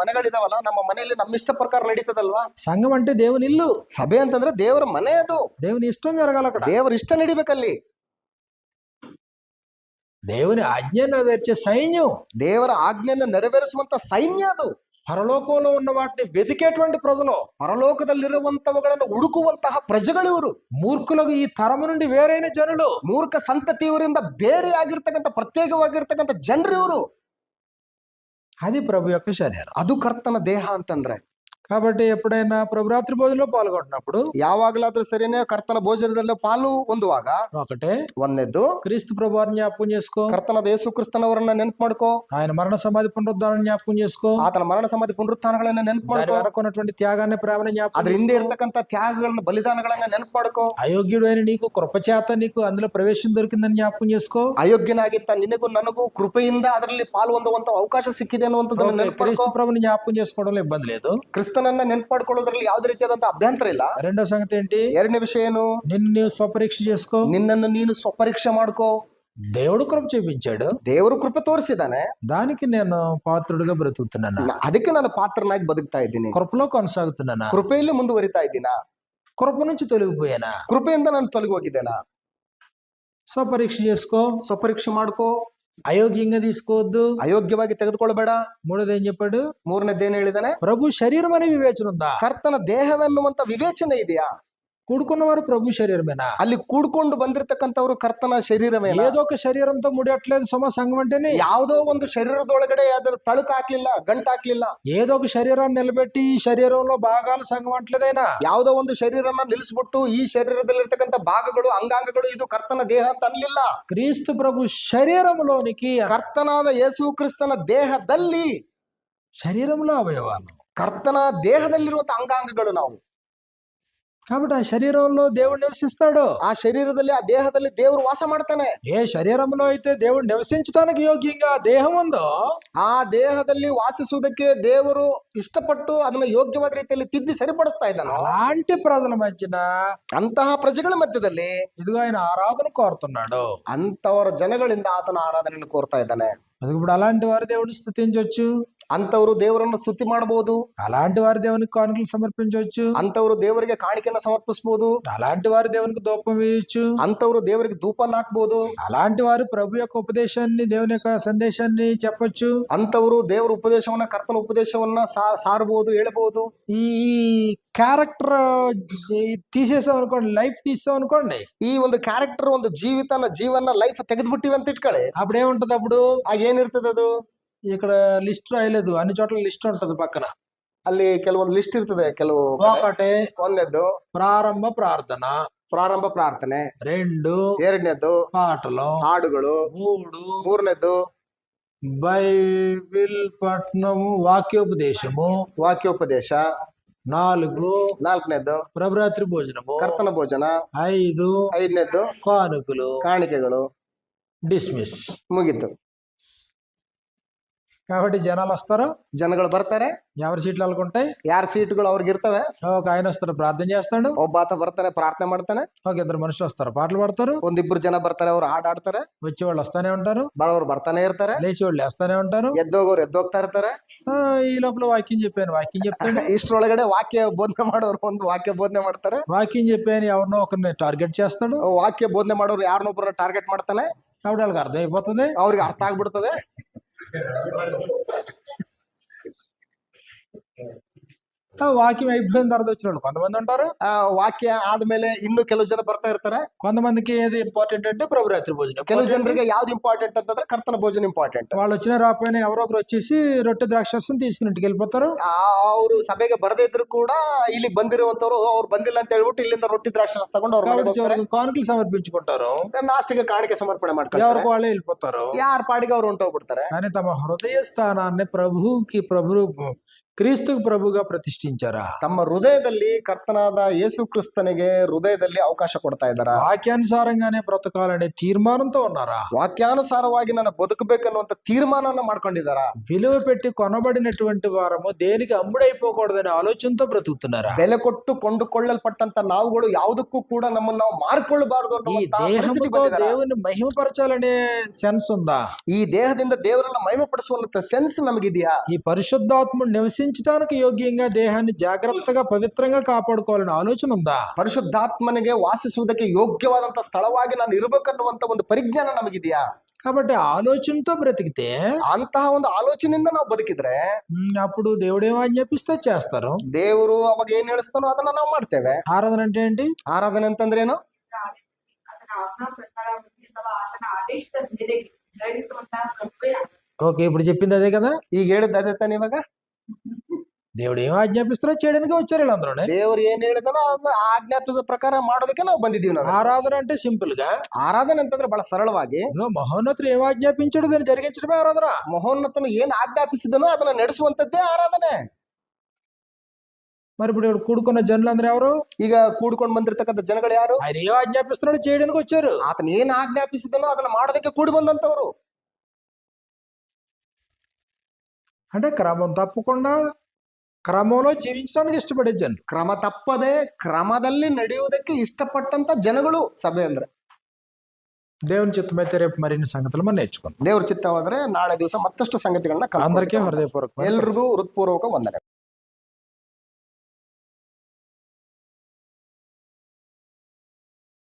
[SPEAKER 2] ಮನೆಗಳಿದಾವಲ್ಲ, ನಮ್ಮ ಮನೆಯಲ್ಲಿ ನಮ್ಮ ಇಷ್ಟ ಪ್ರಕಾರ ನಡೀತದಲ್ವಾ.
[SPEAKER 1] సంఘం అంటే దేవుని ఇల్లు,
[SPEAKER 2] ಸಭೆ ಅಂತಂದ್ರೆ ದೇವರ ಮನೆ. ಅದು
[SPEAKER 1] దేవుని ఇష్టం జరగాలి అక్కడ,
[SPEAKER 2] ದೇವರ ಇಷ್ಟ ನಡಿಬೇಕಲ್ಲಿ.
[SPEAKER 1] దేవుని ఆజ్ఞ నెరవేర్చే సైన్యం,
[SPEAKER 2] ದೇವರ ಆಜ್ಞೆಯನ್ನು ನೆರವೇರಿಸುವಂತ ಸೈನ್ಯ. ಅದು
[SPEAKER 1] పరలోకంలో ఉన్న వాటిని వెతికేటువంటి ప్రజలు,
[SPEAKER 2] ಪರಲೋಕದಲ್ಲಿರುವಂತವುಗಳನ್ನು ಹುಡುಕುವಂತಹ ಪ್ರಜೆಗಳಿವರು.
[SPEAKER 1] మూర్ఖులకు ఈ తరము నుండి వేరైన జనులు,
[SPEAKER 2] ಮೂರ್ಖ ಸಂತತಿಯವರಿಂದ ಬೇರೆ ಆಗಿರ್ತಕ್ಕಂಥ ಪ್ರತ್ಯೇಕವಾಗಿರ್ತಕ್ಕಂಥ ಜನರು ಇವರು.
[SPEAKER 1] అది ప్రభు యొక్క శరీరం.
[SPEAKER 2] ಅದು ಕರ್ತನ ದೇಹ ಅಂತಂದ್ರೆ
[SPEAKER 1] కాబట్టి ఎప్పుడైనా ప్రభురాత్రి భోజనంలో పాల్గొంటున్నప్పుడు
[SPEAKER 2] ಯಾವಾಗ್ಲಾದ್ರೂ ಸರಿನೇ ಕರ್ತನ ಭೋಜನದಲ್ಲಿ ಪಾಲು ಹೊಂದುವಾಗ
[SPEAKER 1] ఒకటే
[SPEAKER 2] ಒಂದನೇದ್ದು
[SPEAKER 1] క్రీస్తు ప్రభువారిని జ్ఞాపకం చేసుకో,
[SPEAKER 2] ಕರ್ತನಾದ ಯೇಸು ಕ್ರಿಸ್ತನವರನ್ನ ನೆನ್ಪು ಮಾಡ್ಕೋ,
[SPEAKER 1] ఆయన మరణ సమాధి పునరుద్ధానం జ్ఞాపకం చేసుకో,
[SPEAKER 2] ಆತನ ಮರಣ ಸಮಾಧಿ ಪುನರುತ್ಥಾನಗಳನ್ನ ನೆನ್ಪು
[SPEAKER 1] దాని
[SPEAKER 2] ಮಾಡ್ಕೋ,
[SPEAKER 1] వెనక ఉన్నటువంటి త్యాగాన్ని ప్రేమని జ్ఞాపకం
[SPEAKER 2] ಅದ್ರ ಹಿಂದೆ
[SPEAKER 1] చేసుకో.
[SPEAKER 2] ಇರ್ತಕ್ಕಂಥ ತ್ಯಾಗಗಳನ್ನ ಬಲಿದಾನಗಳನ್ನ ನೆನ್ಪು ಮಾಡ್ಕೋ.
[SPEAKER 1] అయోగ్యుడు అయిన నీకు కృపచేత నీకు అందులో ప్రవేశం దొరికిందని జ్ఞాపకం చేసుకో.
[SPEAKER 2] ಅಯೋಗ್ಯನಾಗಿತ್ತ ನಿನಗೂ ನನಗೂ ಕೃಪೆಯಿಂದ ಅದರಲ್ಲಿ ಪಾಲು ಹೊಂದುವಂತ ಅವಕಾಶ ಸಿಕ್ಕಿದೆ ಅನ್ನುವಂಥದ್ದನ್ನ ನೆನ್ಪು ಮಾಡ್ಕೋ.
[SPEAKER 1] క్రీస్తు ప్రభుని జ్ఞాపకం చేసుకోవడంలో ఇబ్బంది లేదు.
[SPEAKER 2] ಕ್ರಿಸ್ತನನ್ನ ನೆನ್ಪು ಮಾಡ್ಕೊಳ್ಳೋದ್ರಲ್ಲಿ ಯಾವುದೇ ರೀತಿಯಾದಂತ ಅಭ್ಯಂತರ ಇಲ್ಲ.
[SPEAKER 1] రెండో సంగతి ఏంటి?
[SPEAKER 2] ಎರಡನೇ ವಿಷಯ ಏನು?
[SPEAKER 1] నిన్ను నీవు స్వపరీక్ష చేసుకో.
[SPEAKER 2] ನಿನ್ನನ್ನು ನೀನು ಸ್ವಪರೀಕ್ಷೆ ಮಾಡ್ಕೋ.
[SPEAKER 1] దేవుడు కృప చూపించాడు,
[SPEAKER 2] ದೇವರು ಕೃಪೆ ತೋರಿಸಿದಾನೆ,
[SPEAKER 1] దానికి నేను పాత్రుడిగా బ్రతుకుతున్నాను,
[SPEAKER 2] ಅದಕ್ಕೆ ನಾನು ಪಾತ್ರನಾಗಿ ಬದುಕ್ತಾ ಇದ್ದೀನಿ,
[SPEAKER 1] కృపలో కొనసాగుతున్నానా,
[SPEAKER 2] ಕೃಪೆಯಲ್ಲಿ ಮುಂದುವರಿತಾ ಇದ್ದೀನಾ,
[SPEAKER 1] కృప నుంచి తొలగిపోయానా,
[SPEAKER 2] ಕೃಪೆಯಿಂದ ನಾನು ತೊಲಗಿ ಹೋಗಿದ್ದೇನಾ?
[SPEAKER 1] స్వపరీక్ష చేసుకో.
[SPEAKER 2] ಸ್ವಪರೀಕ್ಷೆ ಮಾಡ್ಕೋ.
[SPEAKER 1] అయోగ్యంగా తీసుకోవద్దు.
[SPEAKER 2] ಅಯೋಗ್ಯವಾಗಿ ತೆಗೆದುಕೊಳ್ಬೇಡ.
[SPEAKER 1] మూడోది ఏం చెప్పాడు?
[SPEAKER 2] ಮೂರನೇದೇನು ಹೇಳಿದಾನೆ?
[SPEAKER 1] ప్రభు శరీరం అనే వివేచన ఉందా?
[SPEAKER 2] ಕರ್ತನ ದೇಹವೆನ್ನುವಂತ ವಿವೇಚನೆ ಇದೆಯಾ?
[SPEAKER 1] కూడుకున్నవారు ప్రభు శరీరమేనా?
[SPEAKER 2] ಅಲ್ಲಿ ಕೂಡ್ಕೊಂಡು ಬಂದಿರತಕ್ಕಂಥವ್ರು ಕರ್ತನ ಶರೀರವೇನಾ?
[SPEAKER 1] ఏదో ఒక శరీరంతో ముడియట్లేదు సుమ సంఘం అంటేనే.
[SPEAKER 2] ಯಾವುದೋ ಒಂದು ಶರೀರದೊಳಗಡೆ ಅದರ ತಳುಕ ಹಾಕ್ಲಿಲ್ಲ, ಗಂಟ ಹಾಕ್ಲಿಲ್ಲ.
[SPEAKER 1] ఏదో ఒక శరీరాన్ని నిలబెట్టి ఈ శరీరంలో భాగాలు సంఘం అంటలేదైనా.
[SPEAKER 2] ಯಾವುದೋ ಒಂದು ಶರೀರನ ನಿಲ್ಲಿಸ್ಬಿಟ್ಟು ಈ ಶರೀರದಲ್ಲಿರ್ತಕ್ಕಂಥ ಭಾಗಗಳು ಅಂಗಾಂಗಗಳು ಇದು ಕರ್ತನ ದೇಹ ಅಂತ ಅನ್ಲಿಲ್ಲ.
[SPEAKER 1] క్రీస్తు ప్రభు శరీరంలోనికి,
[SPEAKER 2] ಕರ್ತನಾದ ಯೇಸು ಕ್ರಿಸ್ತನ ದೇಹದಲ್ಲಿ,
[SPEAKER 1] శరీరంలో అవయవాలు,
[SPEAKER 2] ಕರ್ತನ ದೇಹದಲ್ಲಿರುವಂತ ಅಂಗಾಂಗಗಳು ನಾವು.
[SPEAKER 1] కాబట్టి ఆ శరీరంలో దేవుడు నివసిస్తాడు.
[SPEAKER 2] ಆ ಶರೀರದಲ್ಲಿ, ಆ ದೇಹದಲ್ಲಿ ದೇವರು ವಾಸ ಮಾಡ್ತಾನೆ.
[SPEAKER 1] ఏ శరీరంలో అయితే దేవుడు నివసించడానికి యోగ్యంగా దేహం ఉందో
[SPEAKER 2] ಆ ದೇಹದಲ್ಲಿ ವಾಸಿಸುವುದಕ್ಕೆ ದೇವರು ಇಷ್ಟಪಟ್ಟು ಅದನ್ನ ಯೋಗ್ಯವಾದ ರೀತಿಯಲ್ಲಿ ತಿದ್ದಿ ಸರಿಪಡಿಸ್ತಾ ಇದ್ದಾನೆ.
[SPEAKER 1] అలాంటి ప్రజల మధ్యన
[SPEAKER 2] ಅಂತಹ ಪ್ರಜೆಗಳ ಮಧ್ಯದಲ್ಲಿ
[SPEAKER 1] ఇదిగో ఆయన ఆరాధన కోరుతున్నాడు.
[SPEAKER 2] ಅಂತವರ ಜನಗಳಿಂದ ಆತನ ಆರಾಧನೆಯನ್ನು ಕೋರ್ತಾ ಇದ್ದಾನೆ.
[SPEAKER 1] అది ఇప్పుడు అలాంటి వారు దేవుడిని స్తుతించవచ్చు,
[SPEAKER 2] ಅಂತವರು ದೇವರನ್ನು ಸ್ತುತಿ ಮಾಡಬಹುದು,
[SPEAKER 1] అలాంటి వారు దేవునికి కానుకలు సమర్పించవచ్చు,
[SPEAKER 2] ಅಂತವರು ದೇವರಿಗೆ ಕಾಣಿಕೆಯನ್ನು ಸಮರ್ಪಿಸಬಹುದು,
[SPEAKER 1] అలాంటి వారు దేవునికి ధూపం వేయచ్చు,
[SPEAKER 2] ಅಂತವರು ದೇವರಿಗೆ ಧೂಪನ್ನ ಹಾಕ್ಬಹುದು,
[SPEAKER 1] అలాంటి వారు ప్రభు యొక్క ఉపదేశాన్ని, దేవుని యొక్క సందేశాన్ని చెప్పొచ్చు,
[SPEAKER 2] ಅಂತವರು ದೇವರ ಉಪದೇಶವನ್ನ, ಕರ್ತನ ಉಪದೇಶವನ್ನ ಸಾರಬಹುದು, ಹೇಳಬಹುದು.
[SPEAKER 1] ఈ క్యారెక్టర్ తీసేసాం అనుకోండి, లైఫ్ తీసాం అనుకోండి,
[SPEAKER 2] ಈ ಒಂದು ಕ್ಯಾರೆಕ್ಟರ್, ಒಂದು ಜೀವನ ಲೈಫ್ ತೆಗೆದ್ಬಿಟ್ಟಿವಿ ಅಂತ ಇಟ್ಕೊಳ್ಳಿ.
[SPEAKER 1] అప్పుడు ఏముంటది? అప్పుడు
[SPEAKER 2] ಏನಿರ್ತದೆ ಅದು?
[SPEAKER 1] ఇక్కడ లిస్ట్ రాయలేదు, అన్ని చోట్ల లిస్ట్ ఉంటది పక్కన.
[SPEAKER 2] ಅಲ್ಲಿ ಕೆಲವೊಂದು ಲಿಸ್ಟ್ ಇರ್ತದೆ. ಕೆಲವು
[SPEAKER 1] ఒకటి
[SPEAKER 2] ಒಂದನೇದ್ದು
[SPEAKER 1] ప్రారంభ ప్రార్థన,
[SPEAKER 2] ಪ್ರಾರಂಭ ಪ್ರಾರ್ಥನೆ,
[SPEAKER 1] రెండు
[SPEAKER 2] ಎರಡನೇದ್ದು
[SPEAKER 1] పాటలు,
[SPEAKER 2] ಹಾಡುಗಳು,
[SPEAKER 1] మూడు
[SPEAKER 2] ಮೂರನೇದ್ದು
[SPEAKER 1] బైబిల్ పఠనము, వాక్యోపదేశము,
[SPEAKER 2] ವಾಕ್ಯೋಪದೇಶ,
[SPEAKER 1] నాలుగు
[SPEAKER 2] ನಾಲ್ಕನೇದ್ದು
[SPEAKER 1] ప్రభరాత్రి భోజనము,
[SPEAKER 2] ಕರ್ತನ ಭೋಜನ,
[SPEAKER 1] ఐదు
[SPEAKER 2] ಐದನೇದ್ದು
[SPEAKER 1] కానుకలు,
[SPEAKER 2] ಕಾಣಿಕೆಗಳು.
[SPEAKER 1] డిస్మిస్.
[SPEAKER 2] ಮುಗೀತು.
[SPEAKER 1] కాబట్టి జనాలు వస్తారు,
[SPEAKER 2] ಜನಗಳು ಬರ್ತಾರೆ,
[SPEAKER 1] ఎవరి సీట్లు వాళ్ళకుంటాయి,
[SPEAKER 2] ಯಾರ సీಟ್ಗಳು ಅವ್ರಿಗೆ ఇರ್ತವೆ.
[SPEAKER 1] ఒక ఆయన వస్తాడు, ప్రార్థన చేస్తాడు,
[SPEAKER 2] ಒಬ್ಬಾತ ಬರ್ತಾನೆ, ಪ್ರಾರ್ಥನೆ ಮಾಡ್ತಾನೆ.
[SPEAKER 1] ఒక ఇద్దరు మనుషులు వస్తారు, పాటలు పాడతారు,
[SPEAKER 2] ಒಂದಿಬ್ರು ಜನ ಬರ್ತಾರೆ, ಅವ್ರು ಹಾಡ್ ಆಡ್ತಾರೆ.
[SPEAKER 1] వచ్చే వాళ్ళు వస్తానే ఉంటారు,
[SPEAKER 2] ಬರೋರು ಬರ್ತಾನೆ ಇರ್ತಾರೆ,
[SPEAKER 1] లేచి వాళ్ళు లేస్తానే ఉంటారు.
[SPEAKER 2] ಎದ್ದೋಗೋರು ಎದ್ದೋಗ್ತಾ ಇರ್ತಾರೆ.
[SPEAKER 1] ఈ లోపల వాక్యం చెప్పాను, వాక్యం చెప్తాను,
[SPEAKER 2] ಇಷ್ಟರೊಳಗಡೆ ವಾಕ್ಯ ಬೋಧನೆ ಮಾಡೋರು ಒಂದು ವಾಕ್ಯ ಬೋಧನೆ ಮಾಡ್ತಾರೆ.
[SPEAKER 1] వాక్యం చెప్పాను ఎవరినో ఒకరిని టార్గెట్ చేస్తాడు,
[SPEAKER 2] ವಾಕ್ಯ ಬೋಧನೆ ಮಾಡೋರು ಯಾರನ್ನೊಬ್ಬರ ಟಾರ್ಗೆಟ್ ಮಾಡ್ತಾನೆ.
[SPEAKER 1] ఆవిడ వాళ్ళకి అర్థం అయిపోతుంది,
[SPEAKER 2] ಅವ್ರಿಗೆ ಅರ್ಥ ಆಗ್ಬಿಡ್ತದೆ.
[SPEAKER 1] వాక్యం అయిపోయిన తర్వాత వచ్చిన వాళ్ళు కొంతమంది ఉంటారు.
[SPEAKER 2] ಆ ವಾಕ್ಯ ಆದ್ಮೇಲೆ ಇನ್ನು ಕೆಲವು ಜನ ಬರ್ತಾ ಇರ್ತಾರೆ.
[SPEAKER 1] కొంతమందికి ఏది ఇంపార్టెంట్ అంటే ప్రభురాత్రి భోజనం.
[SPEAKER 2] ಕೆಲವು ಜನರಿಗೆ ಯಾವ್ದು ಇಂಪಾರ್ಟೆಂಟ್ ಅಂತಂದ್ರೆ ಕರ್ತನ ಭೋಜನ ಇಂಪಾರ್ಟೆಂಟ್.
[SPEAKER 1] వాళ్ళు వచ్చిన రాకపోయినా ఎవరో ఒకరు వచ్చేసి రొట్టె ద్రాక్షరసం తీసుకుని ఇంటికి వెళ్ళిపోతారు.
[SPEAKER 2] ಅವರು ಸಭೆಗೆ ಬರದೇ ಇದ್ರು ಕೂಡ ಇಲ್ಲಿಗೆ ಬಂದಿರುವಂತವ್ರು ಅವ್ರು ಬಂದಿಲ್ಲ ಅಂತ ಹೇಳ್ಬಿಟ್ಟು ಇಲ್ಲಿಂದ ರೊಟ್ಟಿ ದ್ರಾಕ್ಷರಸ ತಗೊಂಡು ಅವ್ರು
[SPEAKER 1] కానుకలు సమర్పించుకుంటారు,
[SPEAKER 2] ಲಾಸ್ಟ್ಗೆ ಕಾಣಿಕೆ ಸಮರ್ಪಣೆ ಮಾಡ್ತಾರೆ,
[SPEAKER 1] ఎవరికి వాళ్ళే వెళ్ళిపోతారు,
[SPEAKER 2] ಯಾರ ಪಾಡಿಗೆ ಅವ್ರು ಹೊಂಟೋಗ್ಬಿಡ್ತಾರೆ.
[SPEAKER 1] కానీ తమ హృదయ స్థానాన్ని క్రీస్తుకు ప్రభుగా ప్రతిష్ఠించారా?
[SPEAKER 2] ತಮ್ಮ ಹೃದಯದಲ್ಲಿ ಕರ್ತನಾದ ಯೇಸು ಕ್ರಿಸ್ತನಿಗೆ ಹೃದಯದಲ್ಲಿ ಅವಕಾಶ ಕೊಡ್ತಾ ಇದ್ದಾರಾ?
[SPEAKER 1] వాక్యానుసారంగానే బ్రతకాలనే తీర్మానంతో ఉన్నారా?
[SPEAKER 2] ವಾಕ್ಯಾನುಸಾರವಾಗಿ ನಾನು ಬದುಕಬೇಕನ್ನುವಂತ ತೀರ್ಮಾನವನ್ನ ಮಾಡ್ಕೊಂಡಿದ್ದಾರಾ?
[SPEAKER 1] విలువ పెట్టి కొనబడినటువంటి వారము దేనికి అమ్ముడైపోకూడదనే ఆలోచనతో బ్రతుకుతున్నారా?
[SPEAKER 2] ಬೆಲೆ ಕೊಟ್ಟು ಕೊಂಡುಕೊಳ್ಳಲ್ಪಟ್ಟಂತ ನಾವುಗಳು ಯಾವುದಕ್ಕೂ ಕೂಡ ನಮ್ಮನ್ನು ನಾವು ಮಾರ್ಕೊಳ್ಳಬಾರದು
[SPEAKER 1] ఈ దేహముతో దేవుని మహిమపరచాలనే సెన్స్ ఉందా?
[SPEAKER 2] ಈ ದೇಹದಿಂದ ದೇವರನ್ನ ಮಹಿಮೆಪಡಿಸುವಂತ ಸೆನ್ಸ್ ನಮಗಿದೆಯಾ?
[SPEAKER 1] ఈ పరిశుద్ధాత్ముడు నివసించడానికి యోగ్యంగా దేహాన్ని జాగ్రత్తగా పవిత్రంగా కాపాడుకోవాలనే ఆలోచన ఉందా?
[SPEAKER 2] ಪರಿಶುದ್ಧಾತ್ಮನಿಗೆ ವಾಸಿಸುವುದಕ್ಕೆ ಯೋಗ್ಯವಾದಂತ ಸ್ಥಳವಾಗಿ ನಾನು ಇರಬೇಕನ್ನುವಂತ ಒಂದು ಪರಿಜ್ಞಾನ ನಮಗಿದೆಯಾ?
[SPEAKER 1] కాబట్టి ఆలోచనతో బ్రతికితే,
[SPEAKER 2] ಅಂತಹ ಒಂದು ಆಲೋಚನೆಯಿಂದ ನಾವು ಬದುಕಿದ್ರೆ
[SPEAKER 1] అప్పుడు దేవుడు ఏం ఆజ్ఞాపిస్తే చేస్తారు.
[SPEAKER 2] ದೇವರು ಅವಾಗ ಏನ್ ಹೇಳಿಸ್ತಾನೋ ಅದನ್ನ ನಾವು ಮಾಡ್ತೇವೆ.
[SPEAKER 1] ఆరాధన అంటే ఏంటి?
[SPEAKER 2] ಆರಾಧನೆ ಅಂತಂದ್ರೆ ಏನು?
[SPEAKER 4] ಆತನ ಆಜ್ಞಾ ಪ್ರಕಾರ ಅಥವಾ ಆತನ ಆದೇಶದ ಮೇರೆಗೆ ಜರುಗಿಸುವಂತಹ ಕೃಪೆ.
[SPEAKER 1] ఓకే, ఇప్పుడు చెప్పింది అదే కదా.
[SPEAKER 2] ಈಗ ಹೇಳಿದ್ದು ಅದೇ ತಾನೆ ಇವಾಗ.
[SPEAKER 1] దేవుడు ఏం ఆజ్ఞాపిస్తారో చేయడానికి వచ్చారు వీళ్ళందరూ.
[SPEAKER 2] ದೇವ್ರು ಏನ್ ಹೇಳಿದಾನೋ ಅದನ್ನ ಆಜ್ಞಾಪಿಸಿದ ಪ್ರಕಾರ ಮಾಡೋದಕ್ಕೆ ನಾವು ಬಂದಿದ್ದೀವಿ. ನಾವು
[SPEAKER 1] ఆరాధన అంటే సింపుల్ గా
[SPEAKER 2] ಆರಾಧನೆ ಅಂತಂದ್ರೆ ಬಹಳ ಸರಳವಾಗಿ
[SPEAKER 1] ఇదిగో మహోన్నతుడు ఏం ఆజ్ఞాపించాడు దాన్ని జరిగించడమే ఆరాధన.
[SPEAKER 2] ಮಹೋನ್ನತನು ಏನ್ ಆಜ್ಞಾಪಿಸಿದನೋ ಅದನ್ನ ನಡೆಸುವಂತದ್ದೇ ಆರಾಧನೆ.
[SPEAKER 1] మరి ఇప్పుడు ఇక్కడ కూడుకున్న జనులందరూ ఎవరు?
[SPEAKER 2] ಈಗ ಕೂಡ್ಕೊಂಡು ಬಂದಿರ್ತಕ್ಕಂಥ ಜನಗಳು ಯಾರು?
[SPEAKER 1] ఆయన ఏం ఆజ్ఞాపిస్తున్నాడో చేయడానికి వచ్చారు.
[SPEAKER 2] ಆತನ ಏನ್ ಆಜ್ಞಾಪಿಸಿದನೋ ಅದನ್ನ ಮಾಡೋದಕ್ಕೆ ಕೂಡಿ ಬಂದಂತವ್ರು.
[SPEAKER 1] అంటే క్రమం తప్పకుండా క్రమంలో జీవించడానికి ఇష్టపడే జనులు.
[SPEAKER 2] ಕ್ರಮ ತಪ್ಪದೆ ಕ್ರಮದಲ್ಲಿ ನಡೆಯುವುದಕ್ಕೆ ಇಷ್ಟಪಟ್ಟಂತ ಜನಗಳು ಸಭೆ ಅಂದ್ರೆ.
[SPEAKER 1] దేవుని చిత్తమైతే రేపు మరిన్ని సంగతులు మనం నేర్చుకుందాం.
[SPEAKER 2] ದೇವ್ರ ಚಿತ್ತವಾದ್ರೆ ನಾಳೆ ದಿವಸ ಮತ್ತಷ್ಟು ಸಂಗತಿಗಳನ್ನ
[SPEAKER 1] అందరికీ హృదయపూర్వక
[SPEAKER 2] ಎಲ್ರಿಗೂ ಹೃತ್ಪೂರ್ವಕ ವಂದನೆ.